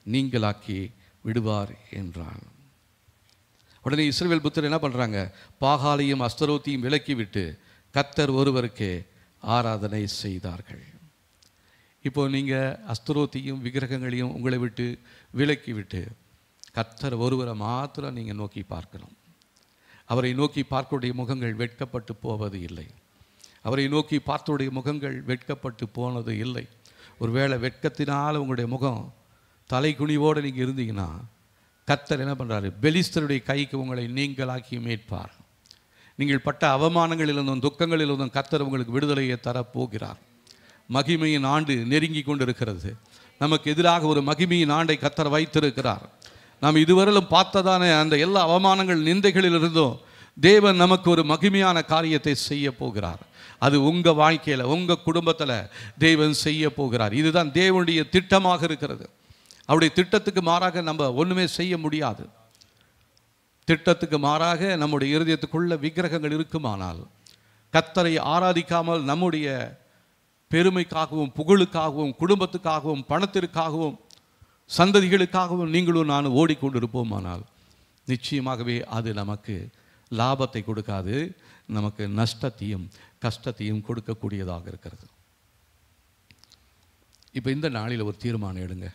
நீங்களாக்கி விடுவார் என்றார். உடனே இஸ்ரவேல் புத்திரர் என்ன பண்ணுறாங்க? பாகாலையும் அஸ்தரோத்தையும் விலக்கி விட்டு கர்த்தர் ஒருவருக்கே ஆராதனை செய்தார்கள். இப்போ நீங்கள் அஸ்தரோத்தையும் விக்கிரகங்களையும் உங்களை விட்டு விலக்கி விட்டு கர்த்தர் ஒருவரை மாத்திரம் நீங்கள் நோக்கி பார்க்கணும். அவரை நோக்கி பார்க்கக்கூடிய முகங்கள் வெட்கப்பட்டு போவது இல்லை. அவரை நோக்கி பார்த்தோடைய முகங்கள் வெட்கப்பட்டு போனது இல்லை. ஒருவேளை வெட்கத்தினால் உங்களுடைய முகம் தலை குனிவோடு நீங்கள் இருந்தீங்கன்னா கர்த்தர் என்ன பண்ணுறாரு? பெலிஸ்தருடைய கைக்கு உங்களை நீங்களாக்கி மீட்பார். நீங்கள் பட்ட அவமானங்களிலிருந்தும் துக்கங்களிலிருந்தும் கர்த்தர் உங்களுக்கு விடுதலையை தரப்போகிறார். மகிமையின் ஆண்டு நெருங்கி கொண்டிருக்கிறது. நமக்கு எதிராக ஒரு மகிமையின் ஆண்டை கர்த்தர் வைத்திருக்கிறார். நாம் இதுவரையிலும் பார்த்ததான அந்த எல்லா அவமானங்கள் நிந்தைகளிலிருந்தும் தேவன் நமக்கு ஒரு மகிமையான காரியத்தை செய்ய போகிறார். அது உங்கள் வாழ்க்கையில் உங்கள் குடும்பத்தில் தேவன் செய்ய போகிறார். இதுதான் தேவனுடைய திட்டமாக இருக்கிறது. அவருடைய திட்டத்துக்கு மாறாக நம்ம ஒன்றுமே செய்ய முடியாது. திட்டத்துக்கு மாறாக நம்முடைய இருதயத்துக்குள்ள விக்கிரகங்கள் இருக்குமானால் கர்த்தரை ஆராதிக்காமல் நம்முடைய பெருமைக்காகவும் புகழுக்காகவும் குடும்பத்துக்காகவும் பணத்திற்காகவும் சந்ததிகளுக்காகவும் நீங்களும் நான் ஓடிக்கொண்டிருப்போமானால் நிச்சயமாகவே அது நமக்கு லாபத்தை கொடுக்காது, நமக்கு நஷ்டத்தையும் கஷ்டத்தையும் கொடுக்கக்கூடியதாக இருக்கிறது. இப்போ இந்த நாளில் ஒரு தீர்மானம் எடுங்க.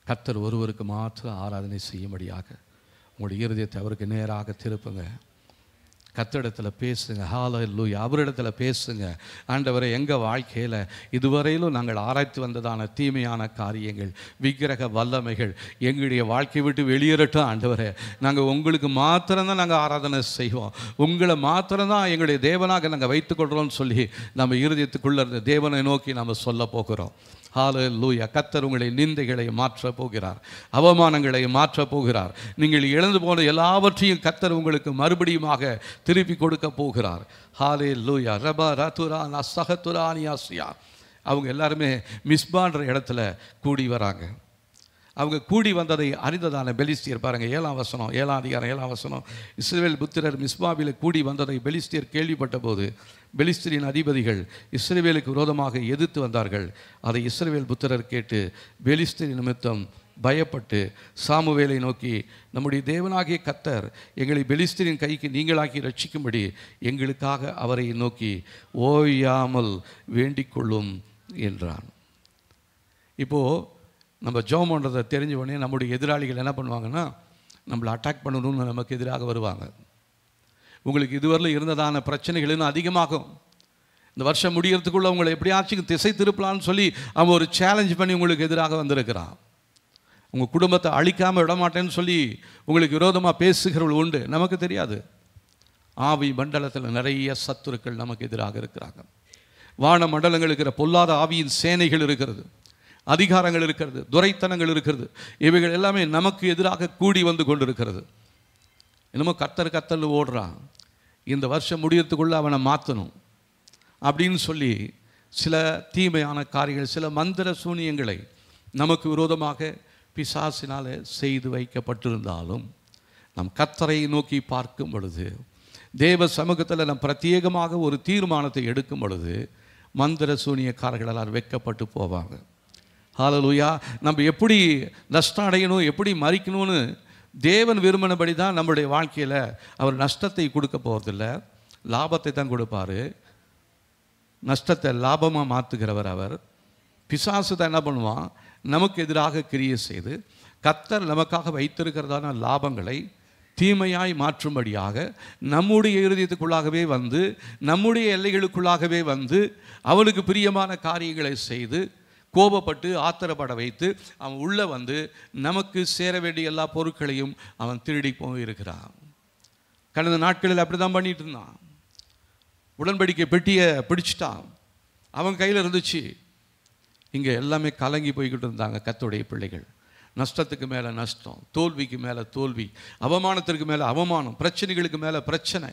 கர்த்தர் ஒருவருக்கு மாத்திரம் ஆராதனை செய்யும்படியாக உங்களுடைய இருதயத்தை அவருக்கு நேராக திருப்புங்க. கர்த்தரிடத்தில் பேசுங்க. ஹல்லேலூயா. அவரிடத்தில் பேசுங்க. ஆண்டவரே, எங்கள் வாழ்க்கையில் இதுவரையிலும் நாங்கள் ஆராய்ச்சி வந்ததான தீமையான காரியங்கள், விக்கிரக வல்லமைகள் எங்களுடைய வாழ்க்கை விட்டு வெளியேறட்டும். ஆண்டவரே, நாங்கள் உங்களுக்கு மாத்திரம்தான் நாங்கள் ஆராதனை செய்வோம், உங்களை மாத்திரம்தான் எங்களுடைய தேவனாக நாங்கள் வைத்துக்கொள்கிறோம்னு சொல்லி நம்ம இருதயத்துக்குள்ளே இருந்த தேவனை நோக்கி நம்ம சொல்ல போகிறோம். ஹல்லேலூயா. கர்த்தர் உங்களை நிந்தைகளை மாற்றப் போகிறார், அவமானங்களை மாற்றப் போகிறார். நீங்கள் இழந்து போன எல்லாவற்றையும் கர்த்தர் உங்களுக்கு மறுபடியுமாக திருப்பி கொடுக்க போகிறார். ஹல்லேலூயா. ரபா ரதுரா நசஹதுரானியாசியா. அவங்க எல்லாருமே மிஸ்பான்ற இடத்துல கூடி வராங்க. அவங்க கூடி வந்ததை அறிந்ததான பெலிஸ்தியர், பாருங்கள் 7ஆம் வசனம், 7ஆம் அதிகாரம் 7ஆம் வசனம். இஸ்ரவேல் புத்திரர் மிஸ்பாவில் கூடி வந்ததை பெலிஸ்தியர் கேள்விப்பட்ட போது பெலிஸ்தரின் அதிபதிகள் இஸ்ரவேலுக்கு விரோதமாக எதிர்த்து வந்தார்கள். அதை இஸ்ரவேல் புத்திரர் கேட்டு பெலிஸ்தரின் நிமித்தம் பயப்பட்டு சாமுவேலை நோக்கி, நம்முடைய தேவனாகிய கர்த்தர் எங்களை பெலிஸ்தரின் கைக்கு நீங்களாக்கி ரட்சிக்கும்படி எங்களுக்காக அவரை நோக்கி ஓயாமல் வேண்டிக் கொள்ளும் என்றான். இப்போது நம்ம ஜெபம் பண்ணுறதை தெரிஞ்ச உடனே நம்முடைய எதிராளிகள் என்ன பண்ணுவாங்கன்னா, நம்மளை அட்டாக் பண்ணணும்னு நமக்கு எதிராக வருவாங்க. உங்களுக்கு இதுவரையில் இருந்ததான பிரச்சனைகள் இன்னும் அதிகமாகும். இந்த வருஷம் முடிகிறதுக்குள்ளே உங்களை எப்படியாச்சும் திசை திருப்பலான்னு சொல்லி அவன் ஒரு சேலஞ்ச் பண்ணி உங்களுக்கு எதிராக வந்திருக்கிறான். உங்கள் குடும்பத்தை அழிக்காமல் விடமாட்டேன்னு சொல்லி உங்களுக்கு விரோதமாக பேசுகிறவர்கள் உண்டு, நமக்கு தெரியாது. ஆவி மண்டலத்தில் நிறைய சத்துருக்கள் நமக்கு எதிராக இருக்கிறாங்க. வான மண்டலங்கள் இருக்கிற பொல்லாத ஆவியின் சேனைகள் இருக்கிறது, அதிகாரங்கள் இருக்கிறது, துரைத்தனங்கள் இருக்கிறது. இவைகள் எல்லாமே நமக்கு எதிராக கூடி வந்து கொண்டிருக்கிறது. என்னமோ கர்த்தர் ஓடுறான், இந்த வருஷம் முடியறதுக்குள்ளே அவனை மாற்றணும் அப்படின்னு சொல்லி சில தீமையான காரியங்கள், சில மந்திர சூனியங்களை நமக்கு விரோதமாக பிசாசினால் செய்து வைக்கப்பட்டிருந்தாலும் நம் கர்த்தரை நோக்கி பார்க்கும் பொழுது, தேவ சமூகத்தில் நம் பிரத்யேகமாக ஒரு தீர்மானத்தை எடுக்கும் பொழுது மந்திர சூனியக்காரர்கள் எல்லாரும் வெட்கப்பட்டு போவாங்க. ஹல்லேலூயா. நம்ம எப்படி நஷ்டம் அடையணும், எப்படி மறிக்கணும்னு தேவன் விரும்பினபடி தான் நம்முடைய வாழ்க்கையில் அவர் நஷ்டத்தை கொடுக்க போகிறதில்ல, லாபத்தை தான் கொடுப்பார். நஷ்டத்தை லாபமாக மாற்றுகிறவர் அவர். பிசாசு தான் என்ன பண்ணுவான், நமக்கு எதிராக கிரியை செய்து கர்த்தர் நமக்காக வைத்திருக்கிறதான லாபங்களை தீமையாய் மாற்றும்படியாக நம்முடைய இருதயத்துக்குள்ளாகவே வந்து, நம்முடைய எல்லைகளுக்குள்ளாகவே வந்து அவனுக்கு பிரியமான காரியங்களை செய்து கோபப்பட்டு ஆத்திரப்பட வைத்து அவன் உள்ளே வந்து நமக்கு சேர வேண்டிய எல்லா பொருட்களையும் அவன் திருடி போயிருக்கிறான். கடந்த நாட்களில் அப்படி தான் பண்ணிட்டு இருந்தான். உடன்படிக்கை பெட்டியை பிடிச்சிட்டான், அவன் கையில் இருந்துச்சு. இங்கே எல்லாமே கலங்கி போய்கிட்டு இருந்தாங்க கர்த்தருடைய பிள்ளைகள். நஷ்டத்துக்கு மேலே நஷ்டம், தோல்விக்கு மேலே தோல்வி, அவமானத்திற்கு மேலே அவமானம், பிரச்சனைகளுக்கு மேலே பிரச்சனை.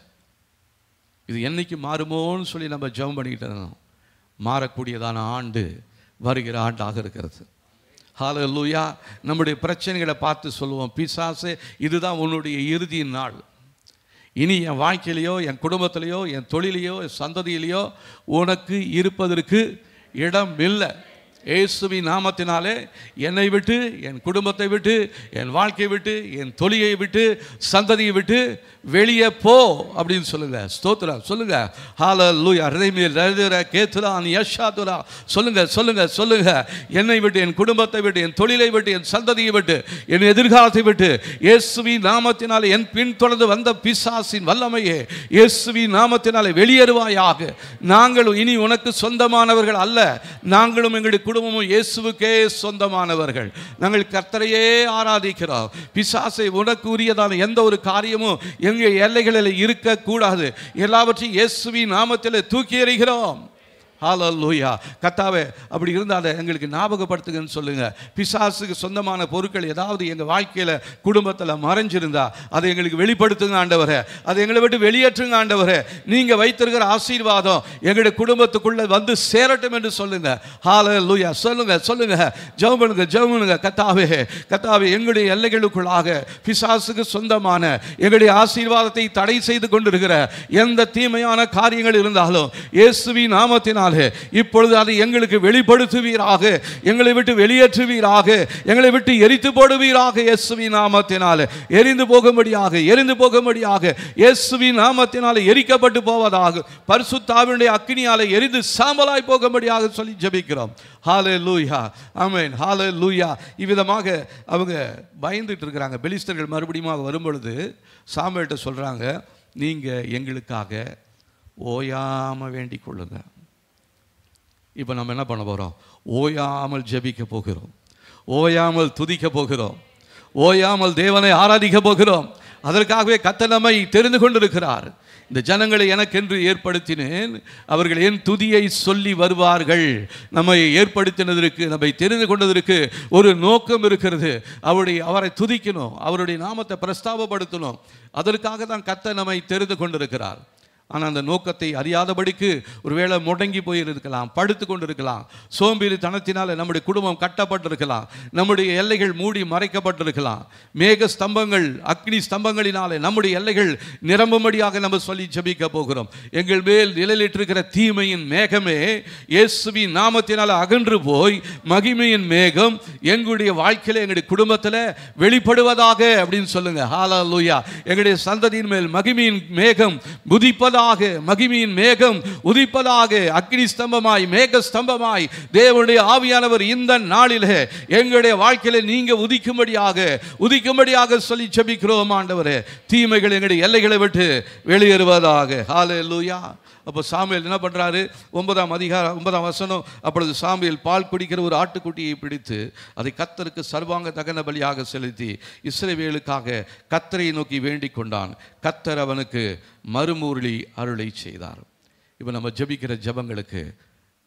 இது என்னைக்கு மாறுமோன்னு சொல்லி நம்ம ஜெபம் பண்ணிக்கிட்டு இருந்தோம். மாறக்கூடியதான ஆண்டு வருகிற ஆண்டாக இருக்கிறது. ஹல்லேலூயா. நம்முடைய பிரச்சனைகளை பார்த்து சொல்லுவோம், பிசாசே இதுதான் உன்னுடைய இறுதி நாள். இனி என் வாழ்க்கையிலையோ, என் குடும்பத்திலையோ, என் தொழிலையோ, என் சந்ததியிலையோ உனக்கு இருப்பதற்கு இடம் இல்லை. இயேசுவின் நாமத்தினாலே என்னை விட்டு, என் குடும்பத்தை விட்டு, என் வாழ்க்கையை விட்டு, என் தொழிலை விட்டு, சந்ததியை விட்டு வெளியே போ அப்படின்னு சொல்லுங்க. ஸ்தோத்திரம் சொல்லுங்க. ஹல்லேலூயா. சொல்லுங்க சொல்லுங்க சொல்லுங்க. என்னை விட்டு, என் குடும்பத்தை விட்டு, என் தொழிலை விட்டு, என் சந்ததியை விட்டு, என் எதிர்காலத்தை விட்டு இயேசுவின் நாமத்தினாலே என் பின் தொடர்ந்து வந்த பிசாசின் வல்லமையே இயேசுவின் நாமத்தினாலே வெளியேறுவாயாக. நாங்கள் இனி உனக்கு சொந்தமானவர்கள் அல்ல, நாங்களும் எங்களுடைய குடும்பமும் இயேசுவுக்கே சொந்தமானவர்கள். நாங்கள் கர்த்தரையே ஆராதிக்கிறோம். பிசாசை உனக்கு உரியதான எந்த ஒரு காரியமும் எங்கள் எல்லைகளில் இருக்கக்கூடாது. எல்லாவற்றையும் இயேசுவின் நாமத்தில் தூக்கி எறிகிறோம். ஹல்லேலூயா. கர்த்தாவே அப்படி இருந்தால் எங்களுக்கு ஞாபகப்படுத்துங்கன்னு சொல்லுங்க. பிசாசுக்கு சொந்தமான பொருட்கள் ஏதாவது எங்கள் வாழ்க்கையில் குடும்பத்தில் மறைஞ்சிருந்தா அதை எங்களுக்கு வெளிப்படுத்துங்க ஆண்டவரே. அதை எங்களை விட்டு வெளியேற்றுங்க ஆண்டவரே. நீங்கள் வைத்திருக்கிற ஆசீர்வாதம் எங்களுடைய குடும்பத்துக்குள்ளே வந்து சேரட்டும் என்று சொல்லுங்க. ஹல்லேலூயா. சொல்லுங்க சொல்லுங்க. ஜெபம் பண்ணுங்க ஜெபம் பண்ணுங்க. கர்த்தாவே கர்த்தாவே எங்களுடைய எல்லைகளுக்குள்ளாக பிசாசுக்கு சொந்தமான எங்களுடைய ஆசீர்வாதத்தை தடை செய்து கொண்டிருக்கிற எந்த தீமையான காரியங்கள் இருந்தாலும் இயேசுவின் நாமத்தினால் இப்பொழுது அதை எங்களுக்கு வெளிப்படுத்துவீராக, எங்களை விட்டு வெளியேற்றுவீராக, எங்களை விட்டு எரித்து போடுவீராக. இயேசுவின் நாமத்தினாலே எரிந்து போகும்படியாக, எரிந்து போகும்படியாக, இயேசுவின் நாமத்தினாலே எரிக்கப்பட்டு போவதாக, பரிசுத்த ஆவியினுடைய அக்கினியாலே எரிந்து சாம்பலாய் போகும்படியாக சொல்லி ஜெபிக்கிறோம். ஹல்லேலூயா. ஆமென். ஹல்லேலூயா. இவ்விதமாக அவங்க பயந்துட்டு இருக்கிறாங்க. பெலிஸ்தர்கள் மறுபடியும் வரும்பொழுது சாமுவேல்கிட்ட சொல்றாங்க, நீங்க எங்களுக்காக ஓயாம வேண்டிக் கொள்ளுங்க. இப்போ நம்ம என்ன பண்ண போகிறோம்? ஓயாமல் ஜெபிக்க போகிறோம், ஓயாமல் துதிக்க போகிறோம், ஓயாமல் தேவனை ஆராதிக்க போகிறோம். அதற்காகவே கர்த்தர் நம்மை தெரிந்து கொண்டிருக்கிறார். இந்த ஜனங்களை எனக்கென்று ஏற்படுத்தினேன், அவர்கள் என் துதியை சொல்லி வருவார்கள். நம்மை ஏற்படுத்தினதற்கு, நம்மை தெரிந்து கொண்டதற்கு ஒரு நோக்கம் இருக்கிறது. அவரை துதிக்கணும், அவருடைய நாமத்தை பிரஸ்தாபப்படுத்தணும். அதற்காக தான் கர்த்தர் நம்மை தெரிந்து கொண்டிருக்கிறார். ஆனால் அந்த நோக்கத்தை அறியாதபடிக்கு ஒருவேளை முடங்கி போயிருக்கலாம், படுத்து கொண்டிருக்கலாம். சோம்பேறித்தனத்தினால நம்முடைய குடும்பம் கட்டப்பட்டிருக்கலாம், நம்முடைய எல்லைகள் மூடி மறைக்கப்பட்டிருக்கலாம். மேக ஸ்தம்பங்கள், அக்னி ஸ்தம்பங்களினாலே நம்முடைய எல்லைகள் நிரம்பும்படியாக நம்ம சொல்லி ஜெபிக்க போகிறோம். எங்கள் மேல் நிழலிட்டிருக்கிற தீமையின் மேகமே இயேசுவின் நாமத்தினால் அகன்று போய் மகிமையின் மேகம் எங்களுடைய வாழ்க்கையில், எங்களுடைய குடும்பத்தில் வெளிப்படுவதாக அப்படின்னு சொல்லுங்க. ஹல்லேலூயா. எங்களுடைய சந்ததியின் மேல் மகிமையின் மேகம் உதிப்பதாக, மகிமையின் மேகம் உதிப்பதாக. அக்னி ஸ்தம்பமாய், மேக ஸ்தம்பமாய் தேவனுடைய ஆவியானவர் இந்த நாளிலே எங்களுடைய வாழ்க்கையில நீங்க உதிக்கும்படியாக சொல்லி ஜெபிக்கிறோம். ஆண்டவரே, தீமைகள் எங்களுடைய எல்லைகளை விட்டு வெளியேறுவதாக. ஹல்லேலூயா. அப்போ சாமுவேல் என்ன பண்றாரு? 9ஆம் வசனம். அப்பொழுது சாமுவேல் பால் குடிக்கிற ஒரு ஆட்டுக்குட்டியை பிடித்து அதை கர்த்தருக்கு சர்வாங்க தகன பலியாக செலுத்தி இஸ்ரவேலுக்காக கர்த்தரை நோக்கி வேண்டிக் கொண்டான். கர்த்தர் அவனுக்கு மறுமுரளி அருளை செய்தார். இப்போ நம்ம ஜெபிக்கிற ஜெபங்களுக்கு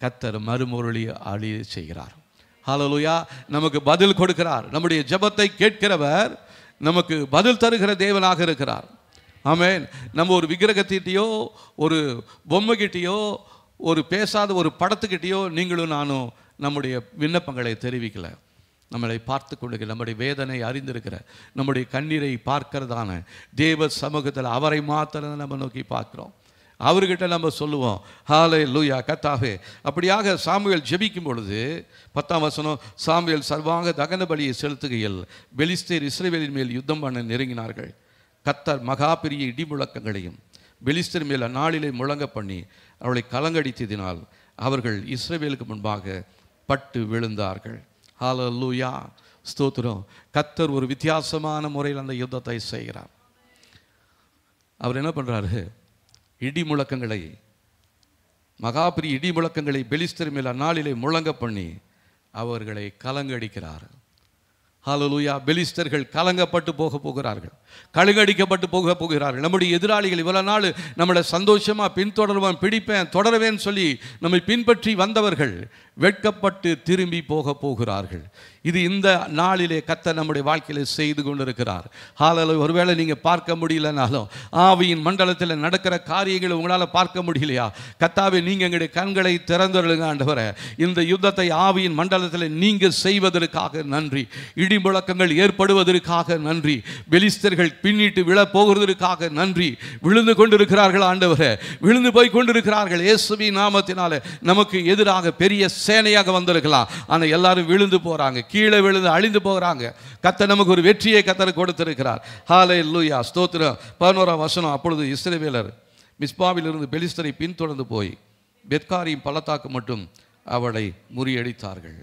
கர்த்தர் மறுமுரளி அருளை செய்கிறார். ஹல்லேலூயா. நமக்கு பதில் கொடுக்கிறார். நம்முடைய ஜெபத்தை கேட்கிறவர் நமக்கு பதில் தருகிற தேவனாக இருக்கிறார். ஆமென். நம்ம ஒரு விக்கிரகத்திட்டையோ, ஒரு பொம்மைகிட்டையோ, ஒரு பேசாத ஒரு படத்துக்கிட்டையோ நீங்களும் நானும் நம்முடைய விண்ணப்பங்களை தெரிவிக்கல. நம்மளை பார்த்து கொண்டு நம்முடைய வேதனை அறிந்திருக்கிற, நம்முடைய கண்ணீரை பார்க்கிறதான தேவ சமூகத்தில் அவரை மாத்திரம் நம்ம நோக்கி பார்க்கிறோம். அவர்கிட்ட நம்ம சொல்லுவோம், ஹல்லேலூயா கர்த்தாவே. அப்படியாக சாமுவேல் ஜெபிக்கும் பொழுது 10ஆம் வசனம், சாமுவேல் சர்வாங்க தகன பலியை செலுத்துகையில் பெலிஸ்தேர் இஸ்ரவேலின் மேல் யுத்தம் பண்ண நெருங்கினார்கள். கர்த்தர் மகா பெரிய இடி முழக்கங்களையும் பெலிஸ்தர் மேல் அந்நாளிலே முழங்க பண்ணி அவளை கலங்கடித்ததினால் அவர்கள் இஸ்ரவேலுக்கு முன்பாக பட்டு விழுந்தார்கள். ஹல்லேலூயா. ஸ்தோத்திரம். கர்த்தர் ஒரு வித்தியாசமான முறையில் அந்த யுத்தத்தை செய்கிறார். அவர் என்ன பண்றாரு? இடி முழக்கங்களை, மகா பெரிய இடி முழக்கங்களை பெலிஸ்தர் மேல் அந்நாளிலே முழங்க பண்ணி அவர்களை கலங்கடிக்கிறார். ஹல்லேலூயா. பெலிஸ்தர்கள் கலங்கப்பட்டு போகிறார்கள், கலங்கடிக்கப்பட்டு போகிறார்கள். நம்முடைய எதிராளிகள் இவ்வளவு நாள் நம்மளை சந்தோஷமா பின்தொடர்வான், பிடிப்பேன், தொடரவேன்னு சொல்லி நம்மை பின்பற்றி வந்தவர்கள் வெட்கப்பட்டு திரும்பி போகிறார்கள். இது இந்த நாளிலே கர்த்தர் நம்முடைய வாழ்க்கையில செய்து கொண்டிருக்கிறார். ஹல்லேலூயா. ஒருவேளை நீங்க பார்க்க முடியலனாலும், ஆவியின் மண்டலத்தில் நடக்கிற காரியங்களை உங்களால் பார்க்க முடியலையா? கர்த்தாவே, நீங்க எங்களுடைய கண்களை திறந்தருளுங்க ஆண்டவரே. இந்த யுத்தத்தை ஆவியின் மண்டலத்தில் நீங்க செய்வதற்காக நன்றி. இடி முழக்கங்கள் ஏற்படுவதற்காக நன்றி. பெலிஸ்தர்கள் பின்னிட்டு விழ போகிறதற்காக நன்றி. விழுந்து கொண்டிருக்கிறார்கள் ஆண்டவரே, விழுந்து போய் கொண்டிருக்கிறார்கள். இயேசுவின் நாமத்தினாலே நமக்கு எதிராக பெரிய சேனையாக வந்திருக்கலாம், ஆனால் எல்லாரும் விழுந்து போறாங்க, கீழே விழுந்து அழிந்து போகிறாங்க. கர்த்தர் நமக்கு ஒரு வெற்றியை கர்த்தர் கொடுத்திருக்கிறார். ஹல்லேலூயா. ஸ்தோத்திரம். 11ஆம் வசனம். அப்பொழுது இஸ்ரவேலர் மிஸ்பாவிலிருந்து பெலிஸ்தரை பின்தொடர்ந்து போய் பெத்காரின் பள்ளத்தாக்கு மட்டும் அவளை முறியடித்தார்கள்.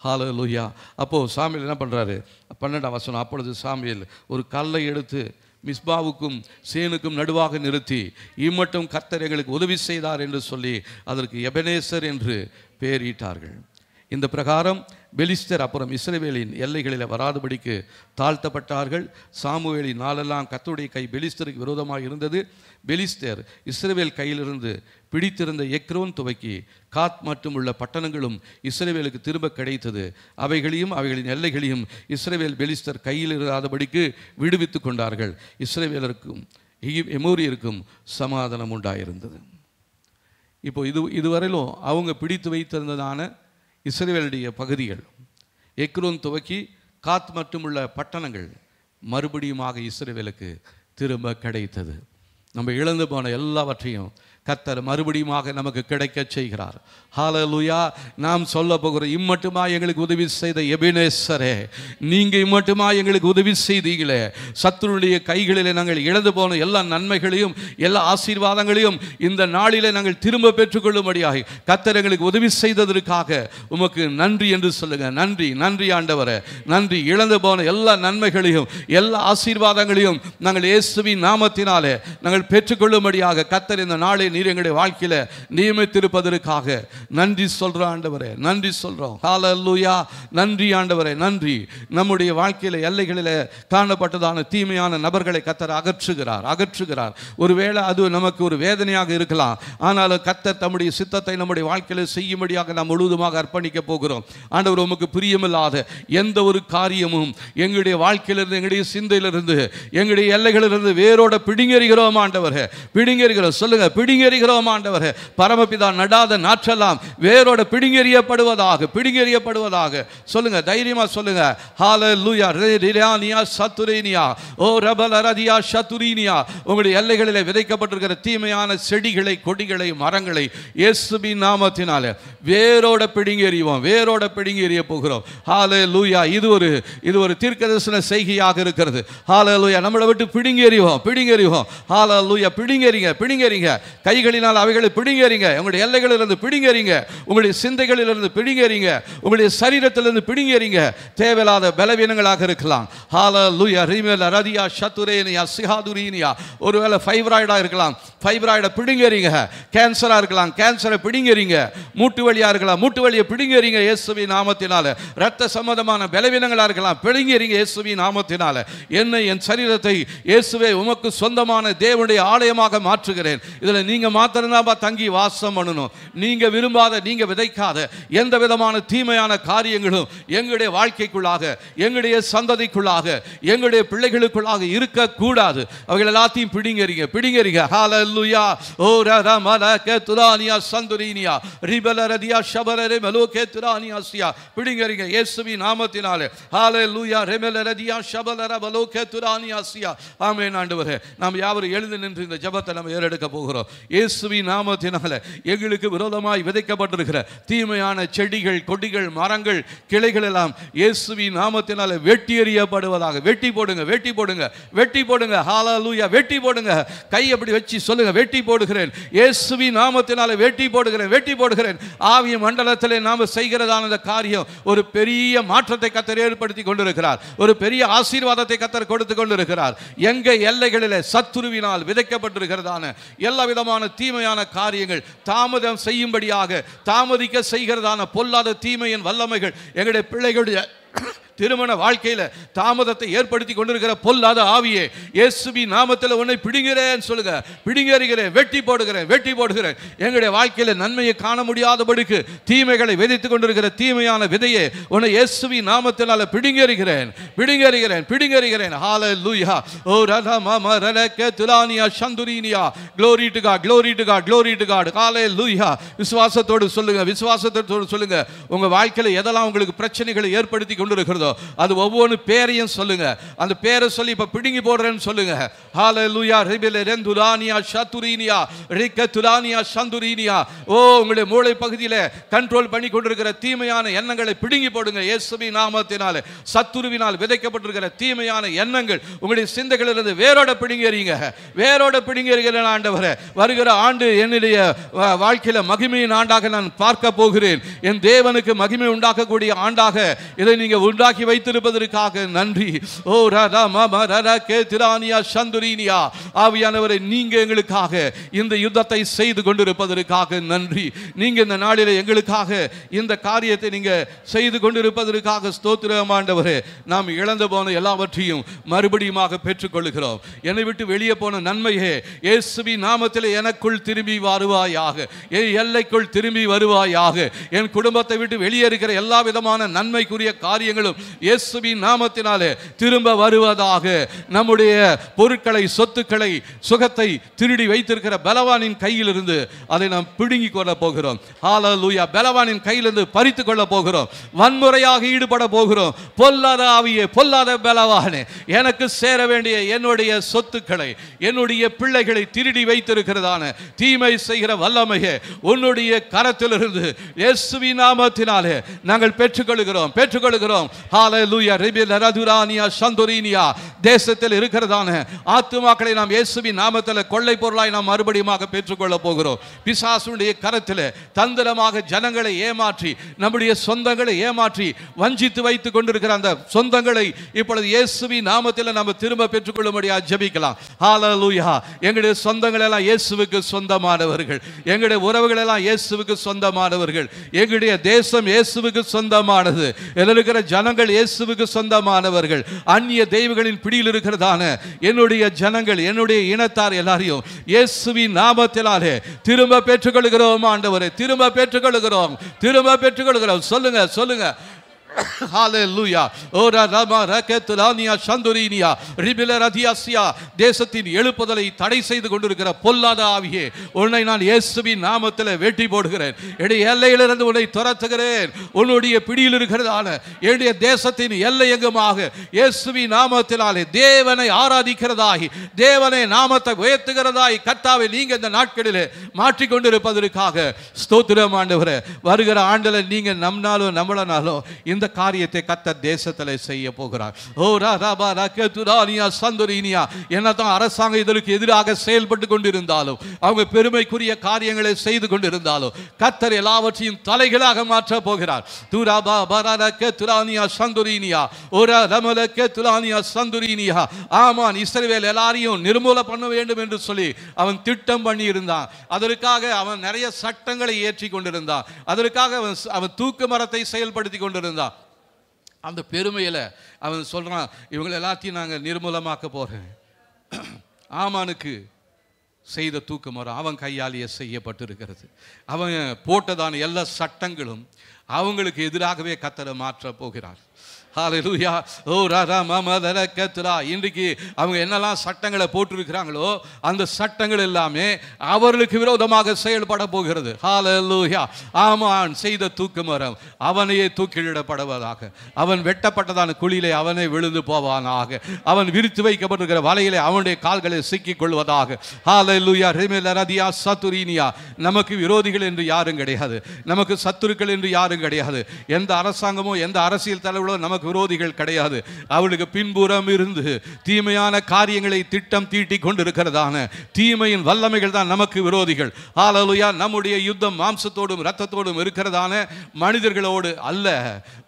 ஹல்லேலூயா. அப்போ சாமுவேல் என்ன பண்றாரு? 12ஆம் வசனம். அப்பொழுது சாமுவேல் ஒரு கல்லை எடுத்து மிஸ்பாவுக்கும் சேனுக்கும் நடுவாக நிறுத்தி, இம்மட்டும் கர்த்தர் எங்களுக்கு உதவி செய்தார் என்று சொல்லி அதற்கு எபெனேசர் என்று பெயரிட்டார்கள். இந்த பிரகாரம் பெலிஸ்தர் அப்புறம் இஸ்ரவேலின் எல்லைகளில் வராதபடிக்கு தாழ்த்தப்பட்டார்கள். சாமுவேலின் நாளெல்லாம் கர்த்தருடைய கை பெலிஸ்தருக்கு விரோதமாக இருந்தது. பெலிஸ்தர் இஸ்ரவேல் கையிலிருந்து பிடித்திருந்த எக்ரோன் துவக்கி காத் மட்டும் உள்ள பட்டணங்களும் இஸ்ரவேலுக்கு திரும்ப கிடைத்தது. அவைகளையும் அவைகளின் எல்லைகளையும் இஸ்ரவேல் பெலிஸ்தர் கையில் இராதபடிக்கு விடுவித்து கொண்டார்கள். இஸ்ரவேலருக்கும் எமோரியருக்கும் சமாதானம் உண்டாயிருந்தது. இப்போ இதுவரையிலும் அவங்க பிடித்து வைத்திருந்ததான இஸ்ரவேலுடைய பகுதிகள், எக்ரோன் துவக்கி காத் மட்டுமுள்ள பட்டணங்கள் மறுபடியுமாக இஸ்ரவேலுக்கு திரும்ப கிடைத்தது. நம்ம இழந்து போன எல்லாவற்றையும் கர்த்தர் மறுபடியுமாக நமக்கு கிடைக்க செய்கிறார். ஹல்லேலூயா. நாம் சொல்ல போகிற, இம்மட்டுமா எங்களுக்கு உதவி செய்த எபெனேசரே, நீங்க இம்மட்டுமா எங்களுக்கு உதவி செய்தீங்களே. சத்துருடைய கைகளிலே நாங்கள் இழந்து போன எல்லா நன்மைகளையும் எல்லா ஆசீர்வாதங்களையும் இந்த நாளிலே நாங்கள் திரும்ப பெற்றுக்கொள்ளும்படியாக கர்த்தர் எங்களுக்கு உதவி செய்ததற்காக உமக்கு நன்றி என்று சொல்லுங்க. நன்றி, நன்றி ஆண்டவரே, நன்றி. இழந்து போன எல்லா நன்மைகளையும் எல்லா ஆசீர்வாதங்களையும் நாங்கள் இயேசுவின் நாமத்தினாலே நாங்கள் பெற்றுக்கொள்ளும்படியாக கர்த்தர் இந்த நாளை நீர் எங்களுடைய வாழ்க்கையில நியமித்திருப்பதற்காக நன்றி சொல்றோம் ஆண்டவரே, நன்றி சொல்றோம். ஹல்லேலூயா. நன்றி ஆண்டவரே, நன்றி. நம்முடைய வாழ்க்கையில எல்லைகளில் காணப்பட்டதான தீமையான நபர்களை கர்த்தர் அகற்றுகிறார். ஒருவேளை அது நமக்கு ஒரு வேதனையாக இருக்கலாம், ஆனாலும் கர்த்தர் தம்முடைய சித்தத்தை நம்முடைய வாழ்க்கையில் செய்யும்படியாக நாம் முழுவதுமாக அர்ப்பணிக்க போகிறோம். ஆண்டவர் உமக்கு பிரியமில்லாத எந்த ஒரு காரியமும் எங்களுடைய வாழ்க்கையிலிருந்து, எங்களுடைய சிந்தையிலிருந்து, எங்களுடைய எல்லைகளிலிருந்து வேரோட பிடுங்கெறிகிறோம் ஆண்டவரே, பிடுங்கெறிகிறோம். சொல்லுங்க, பிடுங்கெறிகிறோம் ஆண்டவரே. பரமபிதா நடாத நாற்றெல்லாம் வேரோட பிடுங்கெறியப்படுவதாக சொல்லுங்க, தைரியமா சொல்லுங்க. ஹல்லேலூயா. ரேரியானியா சத்துரேனியா ஓ ரபலரதியா சத்துரீனியா. உங்களுடைய எல்லைகளிலே விதைக்கப்பட்டிருக்கிற தீமையான செடிகளை, கொடிகளை, மரங்களை இயேசுவின் நாமத்தினாலே வேரோட பிடுங்கெறிவோம், வேரோட பிடுங்கெறிய போகிறோம். ஹல்லேலூயா. இது ஒரு தீர்க்கதரிசன செய்கையாக இருக்கிறது. ஹல்லேலூயா. நம்மளை விட்டு பிடுங்கெறிவோம். ஹல்லேலூயா. பிடுங்கெறிங்க. கைகளினால் அவைகளை பிடுங்கெறிங்க. உங்களுடைய எல்லைகளிலிருந்து பிடுங்கெறிங்க, உங்களுடைய சிந்தைகளிலிருந்து பிடுங்கெறிங்க, உங்களுடைய சரீரத்திலிருந்து பிடுங்கெறிங்க. தேவையில்லாத பலவீனங்களாக இருக்கலாம். ஹல்லேலூயா. ரீமெல ரதியா சத்துரேனியா சிஹாதுரீனியா. ஒருவேளை ஃபைப்ராய்டா இருக்கலாம், ஃபைப்ராய்டை பிடுங்கெறிங்க. கேன்சரா இருக்கலாம், கேன்சரை பிடுங்கெறிங்க. மூட்டு வலியா இருக்கலாம், மூட்டு வலியை பிடுங்கெறிங்க இயேசுவின் நாமத்தினால. இரத்த சம்பந்தமான பலவீனங்களா இருக்கலாம், பிடுங்கெறிங்க இயேசுவின் நாமத்தினால. என்னை, என் சரீரத்தை இயேசுவே உமக்கு சொந்தமான தேவனுடைய ஆலயமாக மாற்றுகிறேன். இதுல நீங்க மாத்திரம்தான் தங்கி வாசம் பண்ணணும். நீங்க விரும்பாத, நீங்க விதைக்காத எந்த விதமான தீமையான காரியங்களும் எங்களுடைய வாழ்க்கைக்குள்ளாக, எங்களுடைய சந்ததிக்குள்ளாக, எங்களுடைய பிள்ளைகளுக்குள்ளாக இருக்கக்கூடாது. அவைகள் எல்லாத்தையும் பிடிங்கறிங்க. ஹல்லேலூயா. ஓ ரமலக துரானியா சந்துரீனியா ரிபலரதியா ஷபரரே மலோகே துரானியாசியா. பிடிங்கறிங்க இயேசுவின் நாமத்தினாலே. ஹல்லேலூயா. ரெமலரதியா ஷபலர மலோகே துரானியாசியா. ஆமென் ஆண்டவரே. நாம் யாவரும் எழுந்து நின்று இந்த ஜெபத்தை நாம் ஏறெடுக்க போகிறோம். இயேசுவின் நாமத்தினாலே எங்களுக்கு விரோதமாய் விதைக்கப்பட்டிருக்கிற தீமையான செடிகள், கொடிகள், மரங்கள், கிளைகள் எல்லாம் இயேசுவின் நாமத்தினாலே வெட்டி எறியப்படுவதாக. வெட்டி போடுங்க. ஹல்லேலூயா. வெட்டி போடுங்க. கை அப்படி வச்சு சொல்லுங்க, வெட்டி போடுகிறேன் இயேசுவின் நாமத்தினாலே. வெட்டி போடுகிறேன். ஆவிய மண்டலத்திலே நாம செய்கிறதான இந்த காரியம் ஒரு பெரிய மாற்றத்தை கர்த்தர் ஏற்படுத்தி கொண்டிருக்கிறார். ஒரு பெரிய ஆசீர்வாதத்தை கர்த்தர் கொடுத்து கொண்டிருக்கிறார். எங்க எல்லைகளிலே சத்துருவினால் விதைக்கப்பட்டிருக்கிறதான எல்லா விதமான தீமையான காரியங்கள் தாமதம் செய்யும்படியாக தாமதிக்க செய்கிறதான பொல்லாத தீமையின் வல்லமைகள் எங்களுடைய பிள்ளைகளுடைய திருமண வாழ்க்கையில தாமதத்தை ஏற்படுத்தி கொண்டிருக்கிற பொல்லாத ஆவியே, இயேசுவின் நாமத்தில் உன்னை பிடுங்கிறேன் சொல்லுங்க. பிடுங்கறிகிறேன், வெட்டி போடுகிறேன். எங்களுடைய வாழ்க்கையில நன்மையை காண முடியாதபடிக்கு தீமைகளை விதைத்துக் கொண்டிருக்கிற தீமையான விதையை உன்னை இயேசுவின் நாமத்தினால பிடுங்கறிகிறேன். ஹல்லேலூயா. ஓ ரதமம ரலக துலானியா சந்துரீனியா. glory to God. ஹல்லேலூயா. விசுவாசத்தோடு சொல்லுங்க. உங்க வாழ்க்கையில எதெல்லாம் உங்களுக்கு பிரச்சனைகளை ஏற்படுத்தி கொண்டிருக்கிறதோ அது ஒவ்வொரு பேரையும் சொல்லுங்க. அந்த பேரை சொல்லி இப்ப பிடுங்கி போடுறேன்னு சொல்லுங்க. ஹல்லேலூயா. ரிபெல ரெந்துலானியா சத்துரீனியா ரிகதுலானியா சந்துரீனியா. ஓ, உங்களுடைய மூளை பகுதியில கண்ட்ரோல் பண்ணி கொண்டிருக்கிற தீமையான எண்ணங்களை பிடுங்கி போடுங்க இயேசுவின் நாமத்தினாலே. சத்துருவினால் விதைக்கப்பட்டிருக்கிற தீமையான எண்ணங்கள் உங்களுடைய சிந்தைகளிலிருந்து வேரோட பிடுங்கி ஆண்டவரே. வருகிற ஆண்டு என்னுடைய வாழ்க்கையில மகிமையின் ஆண்டாக நான் பார்க்க போகிறேன். என் தேவனுக்கு மகிமை உண்டாக்கக்கூடிய ஆண்டாக இதை நீங்க உண்டாக்கி வைத்திருப்பதற்காக நன்றி. ஓ ரதமம ரலகே துரானியா சந்துரீனியா. ஆவியானவரே, நீங்க எங்களுக்காக இந்த யுத்தத்தை செய்து கொண்டிருப்பதற்காக நன்றி. நீங்க இந்த நாளிலே எங்களுக்காக இந்த காரியத்தை நீங்க செய்து கொண்டிருப்பதற்காக ஸ்தோத்திரம் ஆண்டவரே. நாம் இழந்து போன எல்லாவற்றையும் மறுபடியுமாக பெற்றுக்கொள்கிறோம். என்னை விட்டு வெளியே போன நன்மையே இயேசுவின் நாமத்திலே எனக்குள் திரும்பி வருவாயாக, என் எல்லைக்குள் திரும்பி வருவாயாக. என் குடும்பத்தை விட்டு வெளியே இருக்கிற எல்லா விதமான நன்மைக்குரிய காரியங்களும் இயேசுவின் நாமத்தினாலே திரும்ப வருவதாக. நம்முடைய பொருட்களை, சொத்துக்களை, சுகத்தை திருடி வைத்திருக்கிற பலவானின் கையிலிருந்து அதை நாம் பிடுங்கி கொள்ள போகிறோம். ஹல்லேலூயா. பலவானின் கையிலிருந்து பறித்து கொள்ள போகிறோம். வன்முறையாக ஈடுபட போகிறோம். பொல்லாத ஆவியே, பொல்லாத பலவானே, எனக்கு சேர வேண்டிய என்னுடைய சொத்துக்களை, என்னுடைய பிள்ளைகளை திருடி வைத்திருக்கிறதான தீமை செய்கிற வல்லமையே உன்னுடைய கரத்திலிருந்து இயேசுவின் நாமத்தினாலே நாங்கள் பெற்றுக்கொள்கிறோம். ஹalleluya ரிபிலரதுரானியா சந்தோரினியா தேசத்தில் இருக்கிறதான ஆத்துமாக்களை நாம் இயேசுவின் நாமத்தில் கொள்ளை பொருளாய் நாம் மறுபடியுமாக பெற்றுக்கொள்ள போகிறோம். பிசாசுடைய கரத்தில் தந்திரமாக ஜனங்களை ஏமாற்றி நம்முடைய சொந்தங்களை ஏமாற்றி வஞ்சித்து வைத்துக் கொண்டிருக்கிற அந்த சொந்தங்களை இப்பொழுது இயேசுவின் நாமத்தில் நாம் திரும்ப பெற்றுக்கொள்ளும்படியாக ஜெபிக்கலாம். ஹalleluya எங்களுடைய சொந்தங்கள் எல்லாம் இயேசுவுக்கு சொந்தமானவர்கள், எங்களுடைய உறவுகள் எல்லாம் இயேசுவுக்கு சொந்தமானவர்கள், எங்களுடைய தேசம் இயேசுவுக்கு சொந்தமானது, இருக்கிற ஜனங்கள் இயேசுவுக்கு சொந்தமானவர்கள். அந்நிய தெய்வங்களின் பிடியில் இருக்கிறதான என்னுடைய ஜனங்கள் என்னுடைய இனத்தார் எல்லாரையும் இயேசுவின் நாமத்தினாலே திரும்ப பெற்றுக்கொள்கிறோம் ஆண்டவரே, திரும்ப பெற்றுக்கொள்கிறோம், திரும்ப பெற்றுக்கொள்கிறோம். சொல்லுங்க சொல்லுங்க ஹalleluya ஓரா ரமா ரகத்துலானியா சந்துரினியா ரிபிலரதியாசியா தேசத்தின் எழுப்புதலை தடை செய்து கொண்டிருக்கிற பொல்லாத ஆவியே உன்னை நான் இயேசுவின் நாமத்தில் வெட்டி போடுகிறேன். என்னுடைய எல்லையிலிருந்து உன்னை துரத்துகிறேன். உன்னுடைய பிடியில் இருக்கிறதான என்னுடைய தேசத்தின் எல்லை எங்குமாக இயேசுவின் நாமத்தினாலே தேவனை ஆராதிக்கிறதாய் தேவனை நாமத்தை உயர்த்துகிறதாய் கர்த்தாவை நீங்க இந்த நாட்களிலே மாற்றிக்கொண்டிருப்பதற்காக ஸ்தோத்திரம் ஆண்டவரே. வருகிற ஆண்டில் நீங்க நம்பினாலும் நம்பலனாலும் இந்த காரியத்தை கர்த்தர் தேசத்தில் செய்ய போகிறார். ஓ ராபா ரகத்துரானியா சந்துரினியா என்னதான் அரசாங்கம் இதற்கு எதிராக செயல்பட்டு கொண்டிருந்தாலும் அவங்க பெருமைக்குரிய காரியங்களை செய்து கொண்டிருந்தாலும் கர்த்தர் எல்லாவற்றையும் தலைகளாக மாற்ற போகிறார். துராபா பரகத்துரானியா சந்துரினியா ஓரா ரமலகத்துரானியா சந்துரினியா ஆமான் இஸ்ரவேல் எல்லாரையும் நிர்மூலம் பண்ண வேண்டும் என்று சொல்லி அவன் திட்டம் பண்ணி இருந்தான். அதற்காக அவன் நிறைய சட்டங்களை ஏற்றி கொண்டிருந்தான். அதற்காக அவன் தூக்கு மரத்தை செயல்படுத்தி கொண்டிருந்தான். அந்த பெருமையில் அவன் சொல்றான், இவங்களை எல்லாத்தையும் நாங்கள் நிர்மூலமாக்க போறேன். ஆமானுக்கு செய்த தூக்கு மரம் அவன் கையாலேயே செய்யப்பட்டிருக்கிறது. அவன் போட்டதான எல்லா சட்டங்களும் அவங்களுக்கு எதிராகவே கர்த்தர் மாற்ற போகிறார். ஹalleluya ஓ ராதா மமதரகத்ரா இன்றைக்கு அவங்க என்னெல்லாம் சட்டங்களை போட்டிருக்கிறாங்களோ அந்த சட்டங்கள் எல்லாமே அவர்களுக்கு விரோதமாக செயல்பட போகிறது. ஹalleluya ஆமான் செய்த தூக்கு மரம் அவனையே தூக்கிலிடப்படுவதாக, அவன் வெட்டப்பட்டதான குழியிலே அவனை விழுந்து போவானாக, அவன் விரித்து வைக்கப்பட்டிருக்கிற வலையிலே அவனுடைய கால்களை சிக்கிக் கொள்வதாக. ஹalleluya ரிமிலரதியா சத்துரினியா நமக்கு விரோதிகள் என்று யாரும் கிடையாது, நமக்கு சத்துருக்கள் என்று யாரும் கிடையாது. எந்த அரசாங்கமோ எந்த அரசியல் தலைவர்களோ நமக்கு விரோதிகள் கிடையாது. அவளுக்கு பின்புறம் இருந்து தீமையான காரியங்களை திட்டம் தீட்டி கொண்டிருக்கிறதான தீமையின் வல்லமைகள் தான் நமக்கு விரோதிகள். ஹalleluya நம்முடைய யுத்தம் மாம்சத்தோடும் இரத்தத்தோடும் இருக்கிறதான மனிதர்களோடு அல்ல,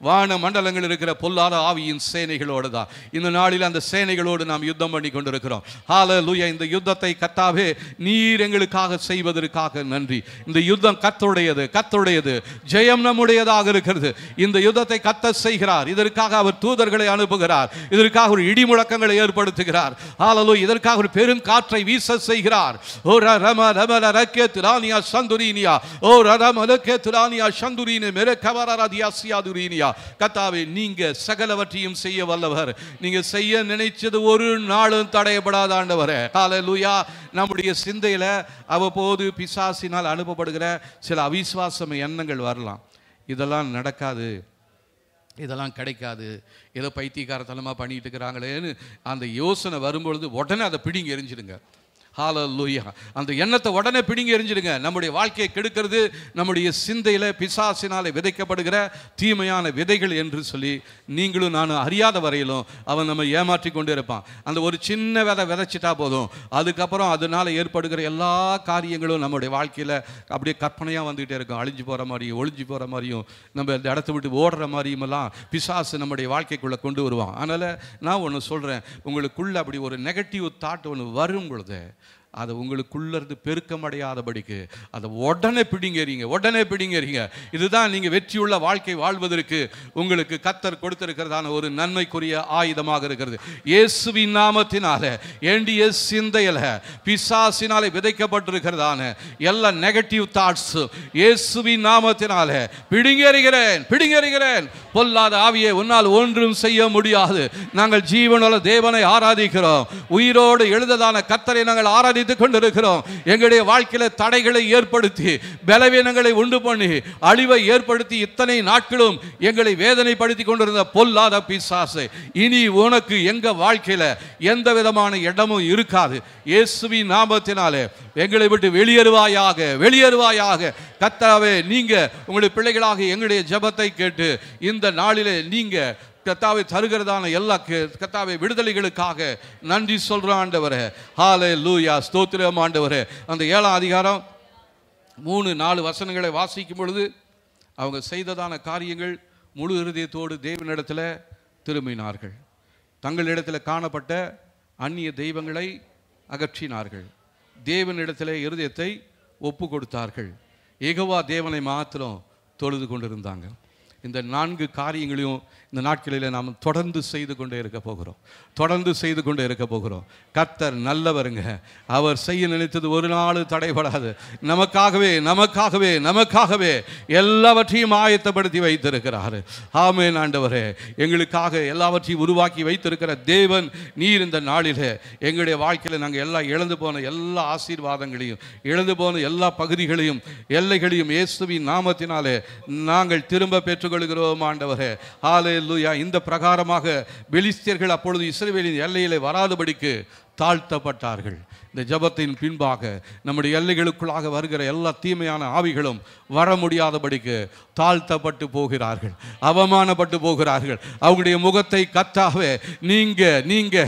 வான மண்டலங்கள் இருக்கிற பொல்லாத ஆவியின் சேனைகளோடு தான். இந்த நாளில் அந்த சேனைகளோடு நாம் யுத்தம் பண்ணி கொண்டிருக்கிறோம். ஹalleluya இந்த யுத்தத்தை கர்த்தாவே நீர் எங்களுக்காக செய்வதற்காக நன்றி. இந்த யுத்தம் கர்த்தருடையது, கர்த்தருடையது, ஜெயம் நம்முடையதாக இருக்கிறது. இந்த யுத்தத்தை கர்த்தர் செய்கிறார். இதற்காக அவர் தூதர்களை அனுப்புகிறார். இதற்காக ஒரு இடி முழக்கங்களை ஏற்படுத்துகிறார். ஹalleluya இதற்காக ஒரு பெரும் காற்றை வீச செய்கிறார். ஓ ரம ரம ரகத்துரானியா சந்துரினியா ஓ ரம ரகத்துரானியா சந்துரினே மெரகவரதியாசியாதுரினியா கர்த்தாவே நீங்க சகலவற்றையும் செய்ய வல்லவர். நீங்க செய்ய நினைச்சது ஒரு நாளும் தடைபடாத ஆண்டவரே. ஹalleluya நம்முடைய சிந்தையில அவ்வப்போது பிசாசினால் அனுப்பப்படுகிற சில அவிசுவாச எண்ணங்கள் வரலாம். இதெல்லாம் நடக்காது, இதெல்லாம் கிடைக்காது, ஏதோ பைத்தியக்காரத்தனமாக பண்ணிட்டு இருக்கிறாங்களேன்னு அந்த யோசனை வரும்பொழுது உடனே அதை பிடிங்கி எரிஞ்சிடுங்க. ஹalleluya அந்த எண்ணத்தை உடனே பிடிங்கி எரிஞ்சிடுங்க. நம்முடைய வாழ்க்கையை கெடுக்கிறது நம்முடைய சிந்தையில் பிசாசினாலே விதைக்கப்படுகிற தீமையான விதைகள் என்று சொல்லி நீங்களும் நானும் அறியாத வரையிலும் அவன் நம்ம ஏமாற்றி கொண்டு இருப்பான். அந்த ஒரு சின்ன விதை விதைச்சிட்டா போதும், அதுக்கப்புறம் அதனால் ஏற்படுகிற எல்லா காரியங்களும் நம்முடைய வாழ்க்கையில் அப்படியே கற்பனையாக வந்துக்கிட்டே இருக்கும். அழிஞ்சு போகிற மாதிரியும் ஒழிஞ்சு போகிற மாதிரியும் நம்ம இந்த இடத்த விட்டு ஓடுற மாதிரியும் எல்லாம் பிசாசு நம்முடைய வாழ்க்கைக்குள்ளே கொண்டு வருவான். அதனால் நான் ஒன்று சொல்கிறேன், உங்களுக்குள்ளே அப்படி ஒரு நெகட்டிவ் தாட் ஒன்று வரும் பொழுது அதை உங்களுக்குள்ளேருந்து பெருக்கமடையாதபடிக்கு அதை உடனே பிடிங்கறீங்க, உடனே பிடிங்கறீங்க. இதுதான் நீங்கள் வெற்றியுள்ள வாழ்க்கை வாழ்வதற்கு உங்களுக்கு கர்த்தர் கொடுத்திருக்கிறதான ஒரு நன்மைக்குரிய ஆயுதமாக இருக்கிறது. இயேசுவின் நாமத்தினால ஏண்டிய சிந்தையில பிசாசினாலே விதைக்கப்பட்டிருக்கிறதான எல்லா நெகட்டிவ் தாட்ஸ் இயேசுவின் நாமத்தினால பிடிங்கறிகிறேன், பிடிங்கறிகிறேன். பொல்லாத ஆவியை உன்னால் ஒன்றும் செய்ய முடியாது. நாங்கள் ஜீவனுள்ள தேவனை ஆராதிக்கிறோம். உயிரோடு எழுததான கர்த்தரை நாங்கள் ஆராதிக்கிறோம் கொண்டிருக்கிறோம். எங்களுடைய வாழ்க்கையில தடைகளை ஏற்படுத்தி பலவீனங்களை உண்டு பண்ணி அழிவை ஏற்படுத்தி இத்தனை நாட்களும் எங்களை வேதனைப்படுத்தி கொண்டிருந்த பொல்லாத பிசாசு இனி உனக்கு எங்க வாழ்க்கையில எந்த விதமான இடமும் இருக்காது. இயேசுவின் நாமத்தினாலே எங்களை விட்டு வெளியேறுவாயாக, வெளியேறுவாயாக. கர்த்தாவே நீங்க உங்களுடைய பிள்ளைகளாக எங்களுடைய ஜெபத்தை கேட்டு இந்த நாளிலே நீங்க கர்த்தாவை தருகிறதான எல்லா கர்த்தாவை விடுதலைகளுக்காக நன்றி சொல்கிறோம் ஆண்டவரே. ஹல்லேலூயா, ஸ்தோத்திரம் ஆண்டவரே. அந்த 7ஆம் அதிகாரம் 3-4 வசனங்களை வாசிக்கும் பொழுது அவங்க செய்ததான காரியங்கள் முழு இருதயத்தோடு தேவனிடத்தில் திரும்பினார்கள். தங்களிடத்தில் காணப்பட்ட அந்நிய தெய்வங்களை அகற்றினார்கள். தேவனிடத்தில் இருதயத்தை ஒப்பு கொடுத்தார்கள். யெகோவா தேவனை மாத்திரம் தொழுது கொண்டிருந்தாங்க. இந்த 4 காரியங்களையும் இந்த நாட்களில் நாம் தொடர்ந்து செய்து கொண்டே இருக்க போகிறோம். தொடர்ந்து செய்து கொண்டே இருக்க போகிறோம். கர்த்தர் நல்லவருங்க. அவர் செய்ய நினைத்தது ஒரு நாள் தடைபடாது. நமக்காகவே நமக்காகவே நமக்காகவே எல்லாவற்றையும் ஆயத்தப்படுத்தி வைத்திருக்கிறார். ஆமென் ஆண்டவரே. எங்களுக்காக எல்லாவற்றையும் உருவாக்கி வைத்திருக்கிற தேவன் நீர் இந்த நாளிலே எங்களுடைய வாழ்க்கையில் நாங்கள் எல்லாம் இழந்து போன எல்லா ஆசீர்வாதங்களையும் இழந்து போன எல்லா பகுதிகளையும் எல்லைகளையும் இயேசுவின் நாமத்தினாலே நாங்கள் திரும்ப பெற்றுக்கொள்கிறோம் ஆண்டவரே. ஹல்லேலூயா. இந்த பிரகாரமாக பெலிஸ்தியர்கள் அப்பொழுது இஸ்ரவேலின் எல்லையிலே வராதபடிக்கு தாழ்த்தப்பட்டார்கள். இந்த ஜெபத்தின் பின்பாக நம்முடைய எல்லைகளுக்குள்ளாக வருகிற எல்லா தீமையான ஆவிகளும் வர முடியாதபடிக்கு தாழ்த்தப்பட்டு போகிறார்கள், அவமானப்பட்டு போகிறார்கள். அவங்களுடைய முகத்தை கர்த்தாவே நீங்க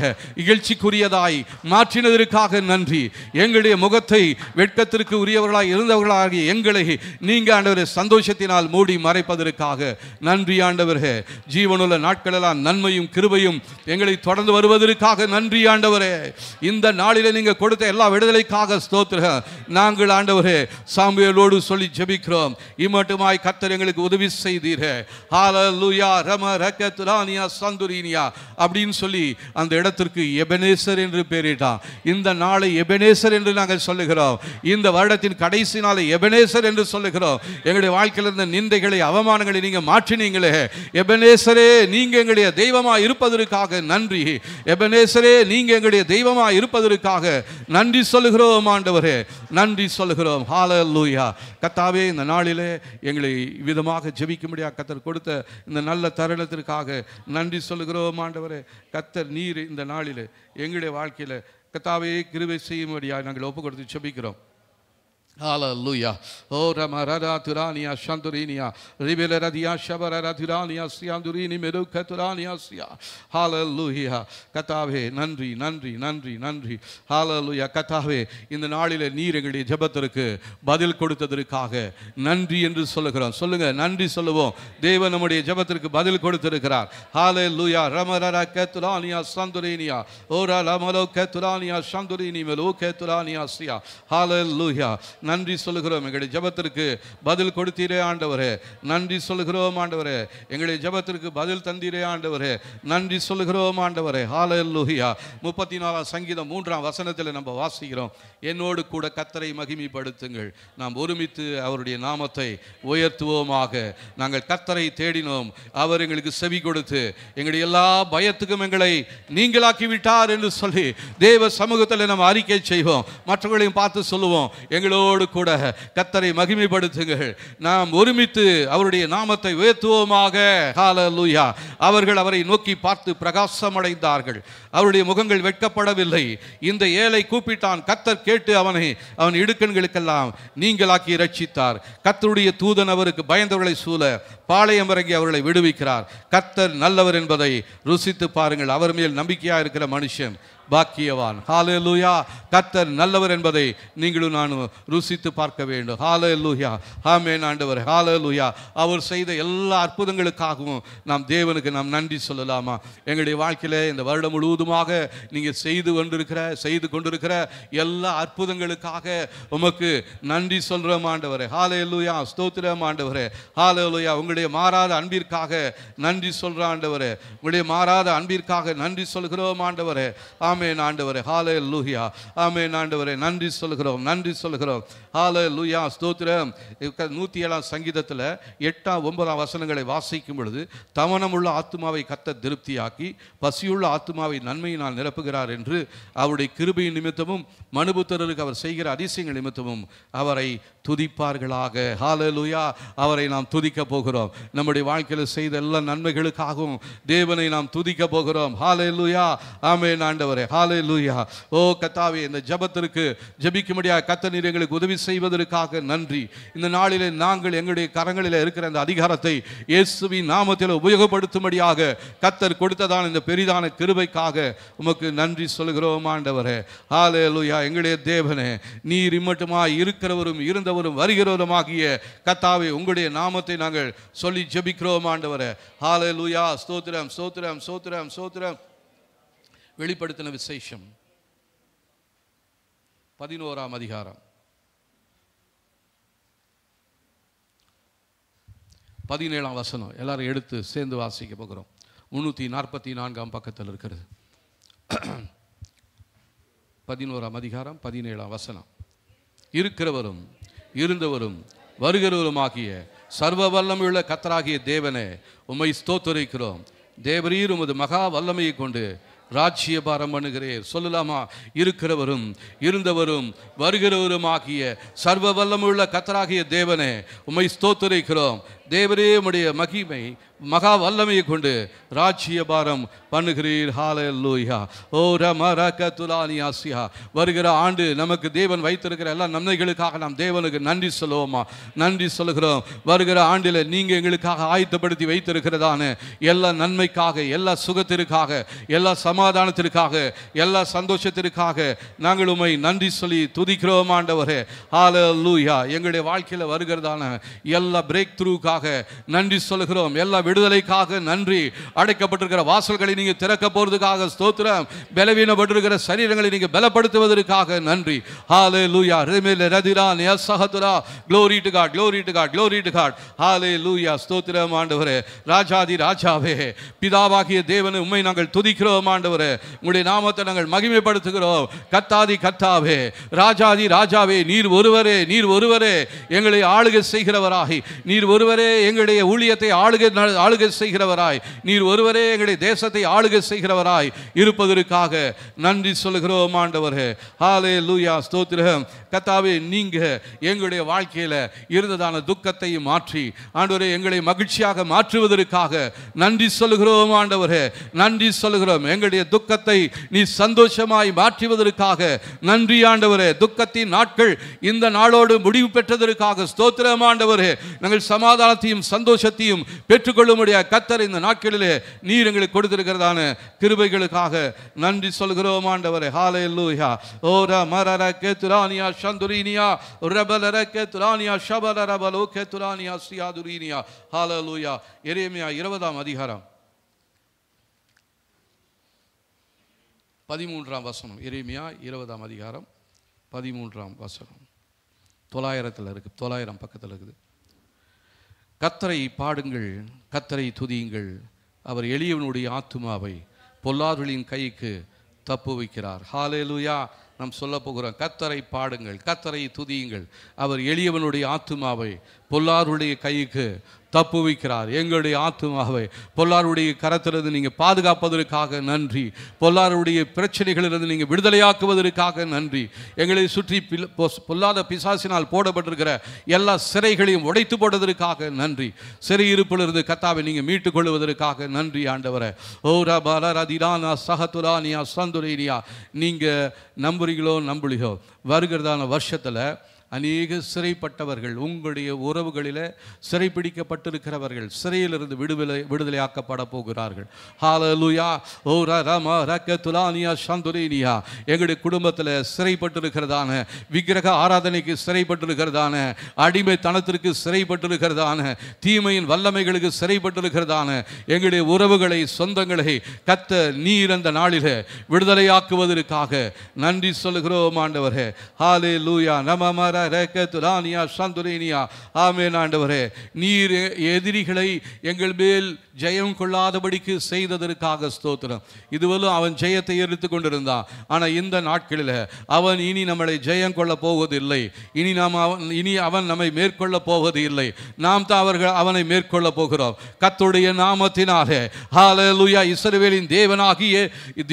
இகழ்ச்சிக்குரியதாய் மாற்றினதற்காக நன்றி. எங்களுடைய முகத்தை வெட்கத்திற்கு உரியவர்களாய் இருந்தவர்களாகிய எங்களை நீங்க ஆண்டவரே சந்தோஷத்தினால் மூடி மறைப்பதற்காக நன்றி ஆண்டவரே. ஜீவனுள்ள நாட்களெல்லாம் நன்மையும் கிருபையும் எங்களை தொடர்ந்து வருவதற்காக நன்றி ஆண்டவரே. இந்த நாளிலே நீங்க கொடுத்த எல்லா விடுதலைக்காக ஸ்தோத்திரம். நாங்கள் ஆண்டவரே சாமுவேலோடு சொல்லி ஜெபிக்கிறோம். இம்மட்டுமாய் கர்த்தர் எங்களுக்கு உதவி செய்தீரே. ஹல்லேலூயா. ரம ரக்கத்துரானியா சந்துரீனியா அப்படின்னு சொல்லி அந்த இடத்திற்கு எபனேசர் என்று பெயரிட்டான். இந்த நாளை எபனேசர் என்று நாங்கள் சொல்லுகிறோம். இந்த வருடத்தின் கடைசி நாளை எபனேசர் என்று சொல்லுகிறோம். எங்களுடைய வாழ்க்கையில் இருந்த நிந்தைகளை அவமானங்களை நீங்க மாற்றினீங்களே. எபனேசரே, நீங்க எங்களுடைய தெய்வமா இருப்பதற்காக நன்றி. எபனேசரே, நீங்க எங்களுடைய தெய்வமா இருப்பதற்காக நன்றி சொல்லுகிறோம் ஆண்டவரே. நன்றி சொல்லுகிறோம். ஹல்லேலூயா. கர்த்தாவே, இந்த நாளிலே எங்களை விதமாக ஜெபிக்கும்படியாக கர்த்தர் கொடுத்த இந்த நல்ல தருணத்திற்காக நன்றி சொல்லுகிறோம் ஆண்டவரே. கர்த்தர் நீர் இந்த நாளிலே எங்களுடைய வாழ்க்கையில் கர்த்தாவே கிருபை செய்யும்படியாக நாங்கள் ஒப்பு கொடுத்து ஜெபிக்கிறோம். Hallelujah. Oh Ramarada Turania Shandurinia Ribele Radia Shabarada Turania Siandurini Meruka Turania Sia. Hallelujah. கர்த்தாவே நன்றி நன்றி நன்றி நன்றி. Hallelujah. கர்த்தாவே, இந்த நாளிலே நீர் எங்களுடைய ஜெபத்திற்கு பதில் கொடுத்ததற்காக நன்றி என்று சொல்லுகிறோம். சொல்லுங்க, நன்றி சொல்லுவோம். தேவன் நம்முடைய ஜெபத்திற்கு பதில் கொடுத்திருக்கிறார். Hallelujah. Ramarada Turania Sandurinia Ora Lamalo Turania Shandurini Meruka Turania Sia. Hallelujah. நன்றி சொல்லுகிறோம். எங்களுடைய ஜெபத்திற்கு பதில் கொடுத்தீரே ஆண்டவரே. நன்றி சொல்லுகிறோம் ஆண்டவரே. எங்களுடைய ஜெபத்திற்கு பதில் தந்தீரே ஆண்டவரே. நன்றி சொல்லுகிறோம் ஆண்டவரே. ஹல்லேலூயா. 34ஆம் சங்கீதம் 3ஆம் வசனத்தில் நம்ம வாசிக்கிறோம். என்னோடு கூட கர்த்தரை மகிமைப்படுத்துங்கள், நாம் ஒருமித்து அவருடைய நாமத்தை உயர்த்துவோமாக. நாங்கள் கர்த்தரை தேடினோம், அவர் எங்களுக்கு செவி கொடுத்து எங்களுடைய எல்லா பயத்துக்கும் எங்களை நீங்களாக்கி விட்டார் என்று சொல்லி தேவ சமூகத்தில் நம்ம அறிக்கை செய்வோம். மற்றவர்களையும் பார்த்து சொல்லுவோம், எங்களோடு கூட கர்த்தரை மகிமைப்படுத்துங்கள், நாம் ஒருமித்து அவருடைய நாமத்தை உயர்த்துவோமாக. ஹல்லேலூயா. அவர்கள் அவரை நோக்கி பார்த்து பிரகாசம் அடைந்தார்கள், அவருடைய முகங்கள் வெட்கப்படவில்லை. இந்த ஏழை கூப்பிட்டான், கர்த்தர் கேட்டு அவன் இடுக்கண்களுக்கெல்லாம் நீங்களாக்கி இரட்சித்தார். கர்த்தருடைய தூதன் அவருக்கு பயந்தவர்களை சூழ பாளையம் இறங்கி அவர்களை விடுவிக்கிறார். கர்த்தர் நல்லவர் என்பதை ருசித்து பாருங்கள். அவர் மேல் நம்பிக்கையாக இருக்கிற மனுஷன் பாக்கியவான். ஹல்லேலூயா. கர்த்தர் நல்லவர் என்பதை நீங்களும் நானும் ருசித்து பார்க்க வேண்டும். ஹல்லேலூயா. ஆமென் ஆண்டவர். ஹல்லேலூயா. அவர் செய்த எல்லா அற்புதங்களுக்காகவும் நாம் தேவனுக்கு நாம் நன்றி சொல்லலாமா? எங்களுடைய வாழ்க்கையில இந்த வருடம் முழுவதுமாக நீங்கள் செய்து கொண்டிருக்கிற எல்லா அற்புதங்களுக்காக உமக்கு நன்றி சொல்றோம் ஆண்டவரே. ஹல்லேலூயா. ஸ்தோத்திரம் ஆண்டவரே. ஹல்லேலூயா. உங்களுடைய மாறாத அன்பிற்காக நன்றி சொல்றோம் ஆண்டவரே. உங்களுடைய மாறாத அன்பிற்காக நன்றி சொல்கிறோம் ஆண்டவரே. ஆமென் ஆண்டவரே. ஹல்லேலூயா. ஆமென் ஆண்டவரே. நன்றி சொல்கிறோம், நன்றி சொல்கிறோம். ஹல்லேலூயா. ஸ்தோத்திரம். 107ஆம் சங்கீதத்தில் 8ஆம் 9ஆம் வசனங்களை வாசிக்கும் பொழுது, தவனமுள்ள ஆத்துமாவை கர்த்தர் திருப்தியாக்கி பசியுள்ள ஆத்துமாவை நன்மையினால் நிரப்புகிறார் என்று அவருடைய கிருபையின் நிமித்தமும் மனுபுத்திரருக்கு அவர் செய்கிற அதிசயங்கள் நிமித்தமும் அவரை துதிப்பார்களாக. ஹல்லேலூயா. அவரை நாம் துதிக்க போகிறோம். நம்முடைய வாழ்க்கையில் செய்த எல்லா நன்மைகளுக்காகவும் தேவனை நாம் துதிக்க போகிறோம். ஹல்லேலூயா. ஆமென் ஆண்டவரே. ஹல்லேலூயா. ஓ கர்த்தாவே, இந்த ஜெபத்திற்கு ஜெபிக்கும்படியாக கர்த்தர் நீர் எங்களுக்கு உதவி செய்வதற்காக நன்றி. இந்த நாளிலே நாங்கள் எங்களுடைய கரங்களில் இருக்கிற அந்த அதிகாரத்தை இயேசுவின் நாமத்தில் உபயோகப்படுத்தும்படியாக கர்த்தர் கொடுத்ததான இந்த பெரிதான கிருபைக்காக உமக்கு நன்றி சொல்கிறோம் ஆண்டவரே. ஹல்லேலூயா. எங்களுடைய தேவனே, நீர் இம்மட்டுமாய் இருக்கிறவரும் இருந்தவரும் வருகிறவருமாகிய கர்த்தாவே, உங்களுடைய நாமத்தை நாங்கள் சொல்லி ஜெபிக்கிறோம் ஆண்டவரே. ஹல்லேலூயா. ஸ்தோத்திரம் ஸ்தோத்திரம் ஸ்தோத்திரம் ஸ்தோத்திரம். வெளிப்படுத்தின விசேஷம் 11ஆம் அதிகாரம் 17ஆம் வசனம். எல்லாரும் எடுத்து சேர்ந்து வாசிக்க போகிறோம். 344ஆம் பக்கத்தில் இருக்கிறது. 11ஆம் அதிகாரம் 17ஆம் வசனம். இருக்கிறவரும் இருந்தவரும் வருகிறவருமாகிய சர்வ வல்லமையுள்ள கர்த்தராகிய தேவனே, உம்மை ஸ்தோத்திரிக்கிறோம். தேவரீர் உமது மகா வல்லமையை கொண்டு ராஜ்யபாரம் பண்ணுகிறேன். சொல்லலாமா? இருக்கிறவரும் இருந்தவரும் வருகிறவருமாகிய சர்வ வல்லமையுள்ள கர்த்தராகிய தேவனே, உம்மை ஸ்தோத்திரிக்கிறோம். தேவரே, உம்முடைய மகிமை மகா வல்லமையை கொண்டு ராஜ்யபாரம் பண்ணுகிறீர். ஹல்லேலூயா. ஓ ரமரகதுலானியாசியா. வருகிற ஆண்டு நமக்கு தேவன் வைத்திருக்கிற எல்லா நன்மைகளுக்காக நாம் தேவனுக்கு நன்றி சொல்லுவோமா? நன்றி சொல்லுகிறோம். வருகிற ஆண்டில் நீங்கள் எங்களுக்காக ஆயத்தப்படுத்தி வைத்திருக்கிறதான எல்லா நன்மைக்காக, எல்லா சுகத்திற்காக, எல்லா சமாதானத்திற்காக, எல்லா சந்தோஷத்திற்காக நாங்கள் உம்மை நன்றி சொல்லி துதிக்கிறோம் ஆண்டவரே. ஹல்லேலூயா. எங்களுடைய வாழ்க்கையில் வருகிறதான எல்லா பிரேக் த்ரூக்காக நன்றி சொல்லுகிறோம். எல்லா விடுதலைக்காக நன்றி. அடைக்கப்பட்டிருக்கிற வாசல்களை நீங்க திறக்க போறதுக்காக ஸ்தோத்திரம். பலவீனப்பட்டிருக்கிற சரீரங்களை நீங்க பலப்படுத்துவதற்காக நன்றி. ஹல்லேலூயா. ரெமெல ரதிரான் யஸஹதுரா. glory to God, glory to God, glory to God. ஹல்லேலூயா. ஸ்தோத்திரம் ஆண்டவரே. ராஜாதி ராஜாவே, பிதாவாகிய தேவனே, உம்மை நாங்கள் துதிக்கிறோம் ஆண்டவரே. உம்முடைய நாமத்தை நாங்கள் மகிமைப்படுத்துகிறோம். கர்த்தாதி கர்த்தாவே, ராஜாதி ராஜாவே, நீர் ஒருவரே, நீர் ஒருவரே எங்களை ஆளுகை செய்கிறவராய், நீர் ஒருவரே எங்களுடைய ஊழியத்தை ஆளுகை செய்கிறவராய், நீர் ஒருவரே எங்களுடைய தேசத்தை ஆளுகை செய்கிறவராய் இருப்பதற்காக நன்றி சொல்கிறோம் ஆண்டவரே. ஹல்லேலூயா. ஸ்தோத்திரம். கர்த்தாவே, நீங்க எங்களுடைய வாழ்க்கையில இருந்ததான துக்கத்தை மாற்றி ஆண்டவரே எங்களை மகிழ்ச்சியாக மாற்றுவதற்காக நன்றி சொல்கிறோம் ஆண்டவரே. நன்றி சொல்கிறோம். எங்களுடைய துக்கத்தை நீ சந்தோஷமாய் மாற்றுவதற்காக நன்றி ஆண்டவரே. துக்கத்தின் நாட்கள் இந்த நாளோடு முடிவு பெற்றதற்காக ஸ்தோத்திரம் ஆண்டவரே. நாங்கள் சமாதானத்தையும் சந்தோஷத்தையும் பெற்றுக்கொள்ளும்படியாக கர்த்தர் இந்த நாட்களிலே நீர் எங்களுக்கு கொடுத்திருக்கிறதான கிருபைகளுக்காக நன்றி சொல்கிறோம் ஆண்டவரே. ஹல்லேலூயா. ஓரா மரரகே துரானியா சந்துரினியா ரபலரகே துரானியா ஷபலரபலோகே துரானியா சியாதுரினியா. ஹல்லேலூயா. எரேமியா 20ஆம் அதிகாரம் 13ஆம் வசனம். எரேமியா 20ஆம் அதிகாரம் 13ஆம் வசனம். 900 இருக்கு. 900 பக்கத்தில் இருக்குது. கர்த்தரை பாடுங்கள், கர்த்தரை துதியுங்கள். அவர் எளியவனுடைய ஆத்துமாவை பொல்லாதவர்களின் கைக்கு தப்பு வைக்கிறார். ஹல்லேலூயா. நாம் சொல்ல போகிறோம். கர்த்தரை பாடுங்கள், கர்த்தரை துதியுங்கள். அவர் எளியவனுடைய ஆத்துமாவை பொல்லாருடைய கைக்கு தப்பு வைக்கிறார். எங்களுடைய ஆத்துமாவை பொல்லாருடைய கரத்திலிருந்து நீங்கள் பாதுகாப்பதற்காக நன்றி. பொல்லாருடைய பிரச்சனைகளிலிருந்து நீங்கள் விடுதலையாக்குவதற்காக நன்றி. எங்களை சுற்றி பொல்லாத பிசாசினால் போடப்பட்டிருக்கிற எல்லா சிறைகளையும் உடைத்து போடுவதற்காக நன்றி. சிறையிருப்பிலிருந்து கர்த்தாவை நீங்கள் மீட்டுக் கொள்வதற்காக நன்றி ஆண்டவரே. ஓ ரபலரதிரானா சஹதுரானியா சந்துரேனியா. நீங்கள் நம்புறீங்களோ நம்புலியோ, வருகிறதான வருஷத்தில் அநேக சிறைப்பட்டவர்கள், உங்களுடைய உறவுகளில் சிறைப்பிடிக்கப்பட்டிருக்கிறவர்கள் சிறையிலிருந்து விடுதலையாக்கப்பட போகிறார்கள். ஹல்லேலூயா. ஓ ரமா ரகதுலானியா சந்துரேனியா. எங்களுடைய குடும்பத்தில் சிறைப்பட்டிருக்கிறதான விக்கிரக ஆராதனைக்கு சிறைப்பட்டிருக்கிறதான அடிமைத்தனத்திற்கு சிறைப்பட்டிருக்கிறதான தீமையின் வல்லமைகளுக்கு சிறைப்பட்டிருக்கிறதான எங்களுடைய உறவுகளை சொந்தங்களை கர்த்தர் நீர் அந்த நாளில் விடுதலையாக்குவதற்காக நன்றி சொல்கிறோம் ஆண்டவரே. ஹல்லேலூயா. நம ஆமென் ஆண்டவரே. நீர் எதிரிகளை எங்கள் மேல் ஜெயம் கொள்ளாதபடிக்கு செய்ததற்காக ஸ்தோத்திரம். இதுவரையும் அவன் ஜெயத்தை எடுத்துக் கொண்டிருந்தான். ஆனால் இந்த நாட்களில் அவன் இனி நம்மளை ஜெயம் கொள்ள போவதில்லை. இனி அவன் நம்மை மேற்கொள்ள போவது இல்லை. நாம் தான் அவனை மேற்கொள்ள போகிறோம். கர்த்தருடைய நாமத்தினாலே. ஹல்லேலூயா. இஸ்ரவேலின் தேவனாகிய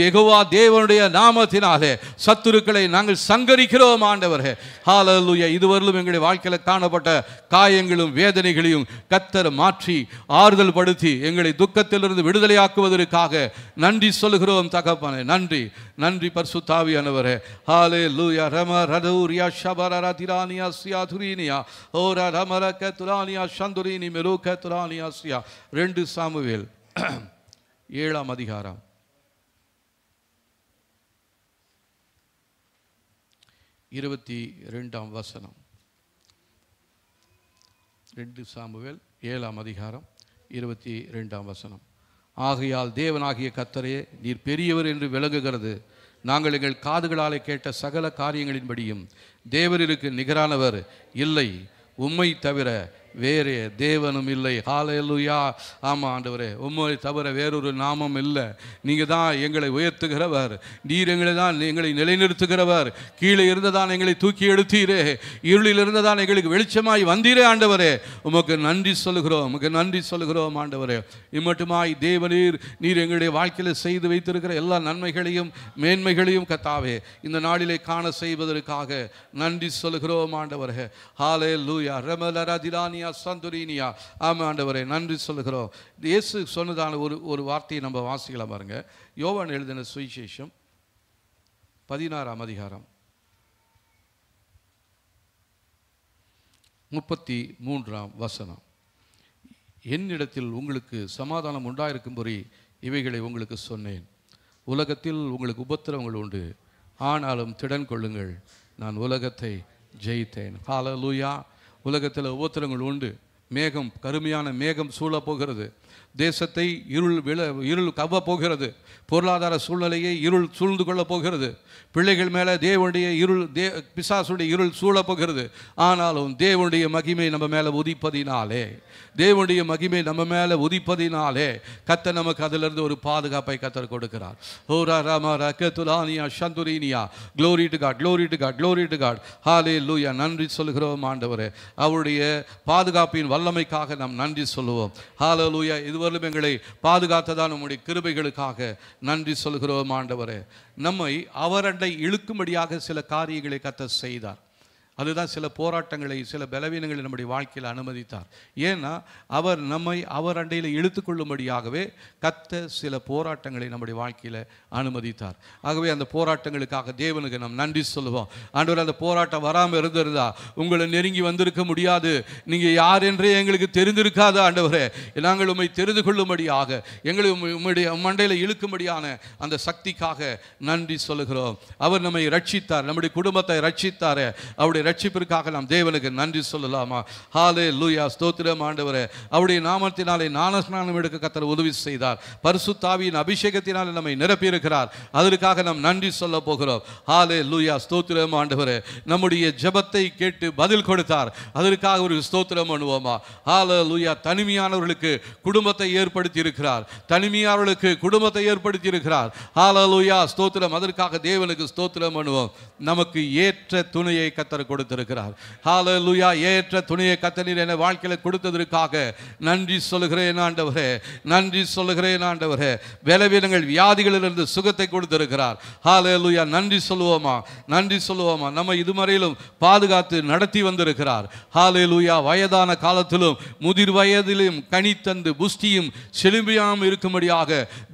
யெகோவா தேவனுடைய நாமத்தினாலே சத்துருக்களை நாங்கள் சங்கரிக்கிறோம் ஆண்டவரே. ஹல்லேலூயா. ஹalleluya. இதுவரையிலும் எங்களுடைய வாழ்க்கையில் காணப்பட்ட காயங்களும் வேதனைகளையும் கர்த்தர் மாற்றி ஆறுதல் படுத்தி எங்களை துக்கத்திலிருந்து விடுதலையாக்குவதற்காக நன்றி சொல்கிறோம் தகப்பனே. நன்றி நன்றி பரிசுத்த ஆவியானவரே. ஹalleluya. ரம ரதூரியா ஷபரரா திரானியா சியா துரினியா ஓரா ரமரக துரானியா சந்துரினி மெருக துரானியா சியா. 2 சாமுவேல் 7ஆம் அதிகாரம் 22ஆம் வசனம். 2 சாமுவேல் 7ஆம் அதிகாரம் 22ஆம் வசனம். ஆகையால் தேவனாகிய கர்த்தரே, நீர் பெரியவர் என்று விளங்குகிறது. நாங்கள் எங்கள் காதுகளாலே கேட்ட சகல காரியங்களின்படியும் தேவருக்கு நிகரானவர் இல்லை, உம்மை தவிர வேறே தேவனும் இல்லை. ஹalleluya. ஆமாம் ஆண்டவரே, உம்மை தவிர வேறொரு நாமம் இல்லை. நீங்கள் தான் எங்களை உயர்த்துகிறவர், நீர் எங்களை நிலைநிறுத்துகிறவர். கீழே இருந்ததான் எங்களை தூக்கி எடுத்தீரே, இருளில் இருந்ததான் எங்களுக்கு வெளிச்சமாய் வந்தீரே ஆண்டவரே. உமக்கு நன்றி சொல்லுகிறோம், உமக்கு நன்றி சொல்லுகிறோம் ஆண்டவரே. இம்மட்டுமாய் தேவனீர் நீர் எங்களுடைய வாழ்க்கையில் செய்து வைத்திருக்கிற எல்லா நன்மைகளையும் மேன்மைகளையும் கர்த்தாவே இந்த நாளிலே காண செய்வதற்காக நன்றி சொல்லுகிறோம் ஆண்டவரே. ஹalleluya. ரமலரதிரானியா சந்துரினியா. ஆமாம் ஆண்டவரே, நன்றி சொல்லுகிறோம். இயேசு சொன்னதான ஒரு வார்த்தையை நம்ம வாசிக்கலாம் பாருங்க. யோவான் எழுதின சுவிசேஷம் 16ஆம் அதிகாரம் 33ஆம் வசனம். என்னிடத்தில் உங்களுக்கு சமாதானம் உண்டாயிருக்கும்படி இவைகளை உங்களுக்கு சொன்னேன். உலகத்தில் உங்களுக்கு உபத்திரவங்கள் உண்டு, ஆனாலும் திடன் கொள்ளுங்கள், நான் உலகத்தை ஜெயித்தேன். ஹalleluya. உலகத்தில் உபத்திரங்கள் உண்டு. மேகம், கருமையான மேகம் சூழப் போகிறது. தேசத்தை இருள் கவ்வ போகிறது. பொருளாதார சூழ்நிலையை இருள் சூழ்ந்து கொள்ளப் போகிறது. பிள்ளைகள் மேலே தேவனுடைய பிசாசுடைய இருள் சூழப் போகிறது. ஆனாலும் தேவனுடைய மகிமை நம்ம மேலே உதிப்பதினாலே, தேவனுடைய மகிமை நம்ம மேலே உதிப்பதினாலே கர்த்தர் நமக்கு அதிலிருந்து ஒரு பாதுகாப்பை கர்த்தர் கொடுக்கிறார். ஓரா ராமா ரகதுலானியா சந்துரினியா. Glory to God, glory to God, glory to God. ஹalleluya. நன்றி சொல்கிறோம் ஆண்டவரே. அவருடைய பாதுகாப்பின் வல்லமைக்காக நாம் நன்றி சொல்லுவோம். ஹalleluya. இதுவரையிலும் எங்களை பாதுகாத்ததான் நம்முடைய கிருபைகளுக்காக நன்றி சொல்கிறோம் ஆண்டவரே. நம்மை அவரண்டை இழுக்கும்படியாக சில காரியங்களை கர்த்தர் செய்தார். அதுதான் சில போராட்டங்களை, சில பலவீனங்களை நம்முடைய வாழ்க்கையில் அனுமதித்தார். ஏன்னா அவர் நம்மை அவர் அண்டையில் இழுத்து கொள்ளும்படியாகவே கர்த்தர் சில போராட்டங்களை நம்முடைய வாழ்க்கையில் அனுமதித்தார். ஆகவே அந்த போராட்டங்களுக்காக தேவனுக்கு நாம் நன்றி சொல்லுவோம். ஆண்டவர், அந்த போராட்டம் வராமல் இருந்திருந்தா உங்களை நெருங்கி வந்திருக்க முடியாது, நீங்கள் யார் என்றே எங்களுக்கு தெரிந்திருக்காத ஆண்டவரே. நாங்கள் உம்மை தெரிந்து கொள்ளும்படியாக எங்களை உம்முடைய மண்டையில் இழுக்கும்படியான அந்த சக்திக்காக நன்றி சொல்லுகிறோம். அவர் நம்மை ரட்சித்தார், நம்முடைய குடும்பத்தை ரட்சித்தார். அவருடைய ரட்சிப்பிற்காக நாம் தேவனுக்கு நன்றி சொல்லலாமா? ஹalleluya. ஸ்தோத்திரம் ஆண்டவரே. அவருடைய நாமத்தினாலே ஞானஸ்நானம் எடுக்க கர்த்தர் உதவி செய்தார். பரிசுத்த ஆவியின் அபிஷேகத்தினாலே நம்மை நிரப்பி இருக்கிறார். அதற்காக நாம் நன்றி சொல்ல போகிறோம். ஹalleluya. ஸ்தோத்திரம் ஆண்டவரே. நம்முடைய ஜெபத்தை கேட்டு பதில் கொடுத்தார். அதற்காக ஒரு ஸ்தோத்திரம் பண்ணுவோமா? ஹalleluya. தனிமையானவர்களுக்கு குடும்பத்தை ஏற்படுத்தி இருக்கிறார். தனிமையானவர்களுக்கு குடும்பத்தை ஏற்படுத்தி இருக்கிறார். ஹalleluya. ஸ்தோத்திரம். அதற்காக தேவனுக்கு ஸ்தோத்திரம் பண்ணுவோம். நமக்கு ஏற்ற துணையை கர்த்தர் கொடுத்திருக்கிறார். ஹalleluya. ஏற்ற துணையை கர்த்தர் என் வாழ்க்கையில் கொடுத்ததற்காக நன்றி சொல்கிறேன் ஆண்டவரே, நன்றி சொல்கிறேன் ஆண்டவரே. பலவீனங்கள், வியாதிகளிலிருந்து சுகத்தை கொடுத்திருக்கிறார். ஹalleluya. நன்றி சொல்லுவோமா? நன்றி சொல்லுவோமா? நம்ம இதுவரையிலும் பாதுகாத்து நடத்தி வந்திருக்கிறார். ஹalleluya. வயதான காலத்திலும் முதிர் வயதிலும் கனி தந்து புஷ்டியும் செழுமையாம் இருக்கும்படியாக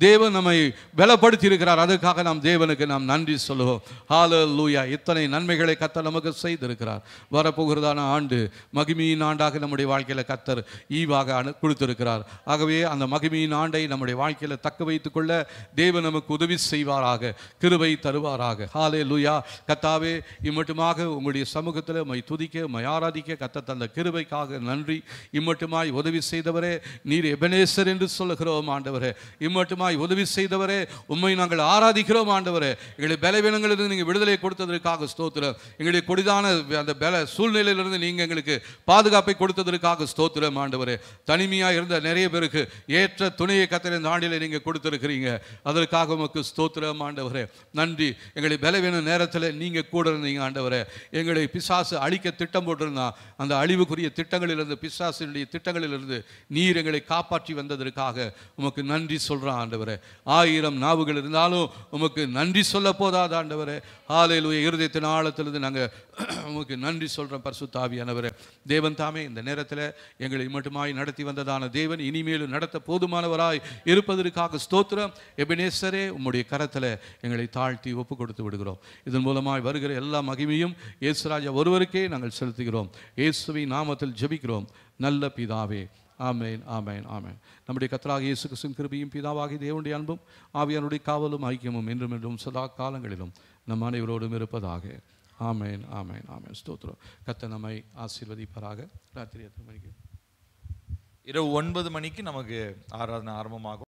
தேவன் நம்மை பலப்படுத்தி இருக்கிறார். அதற்காக நாம் தேவனுக்கு நாம் நன்றி சொல்லுவோம். ஹalleluya. இத்தனை நன்மைகளை கர்த்தர் நமக்கு செய்திருக்கிறார். வரப்போகிறதான ஆண்டு மகிமையின் ஆண்டாக நம்முடைய வாழ்க்கையில் கர்த்தர் ஈவாக கொடுத்திருக்கிறார். ஆகவே அந்த மகிமையின் ஆண்டை நம்முடைய வாழ்க்கையில் தக்க வைத்துக் கொள்ள தேவன் நமக்கு உதவி செய்வாராக, கிருபை தருவாராக. ஹalleluya. கர்த்தாவே, இம்மட்டுமாக உங்களுடைய சமூகத்தில் உம்மை துதிக்க, உம்மை ஆராதிக்க கர்த்தர் தந்த கிருபைக்காக நன்றி. இம்மட்டுமாய் உதவி செய்தவரே, நீர் எபனேசர் என்று சொல்லுகிறோம் ஆண்டவரே. இம்மட்டுமாய் உதவி செய்தவரே, உம்மை நாங்கள் ஆராதிக்கிறோம் ஆண்டவரே. எங்களை பலவீனங்களிலிருந்து நீங்கள் விடுதலை கொடுத்ததற்காக ஸ்தோத்திரம். எங்களுடைய கொடிதான அந்த பல சூழ்நிலையிலிருந்து நீங்கள் எங்களுக்கு பாதுகாப்பை கொடுத்ததற்காக ஸ்தோத்திரம் ஆண்டவரே. தனிமையாக இருந்த நிறைய பேருக்கு ஏற்ற துணையை கர்த்தர் இந்த ஆண்டிலே நீங்கள் கொடுத்திருக்கிறீங்க. அதற்காக உமக்கு ஸ்தோத்திரம் ஆண்டவரே. நன்றி. எங்களை பலவீன நேரத்தில் நீங்கள் கூட இருந்தீங்க ஆண்டவரே. எங்களை பிசாசு அழிக்க திட்டம் போட்டிருந்தா அந்த அழிவுக்குரிய திட்டங்களிலிருந்து, பிசாசினுடைய திட்டங்களிலிருந்து நீர் எங்களை காப்பாற்றி வந்ததற்காக உமக்கு நன்றி சொல்கிறோம் ஆண்டவரே. 1000 நாவுகள் இருந்தாலும் உமக்கு நன்றி சொல்ல போதாது ஆண்டவரே. ஹalleluya. இருதயத்தின் ஆழத்திலிருந்து நாங்கள் உமக்கு நன்றி சொல்கிறேன் பரிசுத்த ஆவியானவரே. தேவன் தாமே இந்த நேரத்தில் எங்களை மட்டுமாய் நடத்தி வந்ததான தேவன் இனிமேலும் நடத்த போதுமானவராய் இருப்பதற்காக ஸ்தோத்திரம். எபினேசரே, உம்முடைய கரத்தில் எங்களை தாழ்த்தி ஒப்பு கொடுத்து விடுகிறோம். இதன் மூலமாய் வருகிற எல்லா மகிமையும் இயேசுராஜா ஒருவருக்கே நாங்கள் செலுத்துகிறோம். இயேசுவின் நாமத்தில் ஜெபிக்கிறோம் நல்ல பிதாவே. ஆமேன், ஆமேன், ஆமேன். நம்முடைய கர்த்தராகிய இயேசு கிறிஸ்துவின் கிருபையும் பிதாவாகிய தேவனுடைய அன்பும் ஆவியானுடைய காவலும் ஐக்கியமும் என்றும் என்றும் சதா காலங்களிலும் நம் அனைவரோடும் இருப்பதாக. ஆமேன், ஆமேன், ஆமேன். ஸ்தோத்திரம். கர்த்தர் நம்மை ஆசீர்வதிப்பாராக. ராத்திரி எத்தனை மணிக்கு? இரவு 9 மணிக்கு நமக்கு ஆராதனை ஆரம்பமாகும்.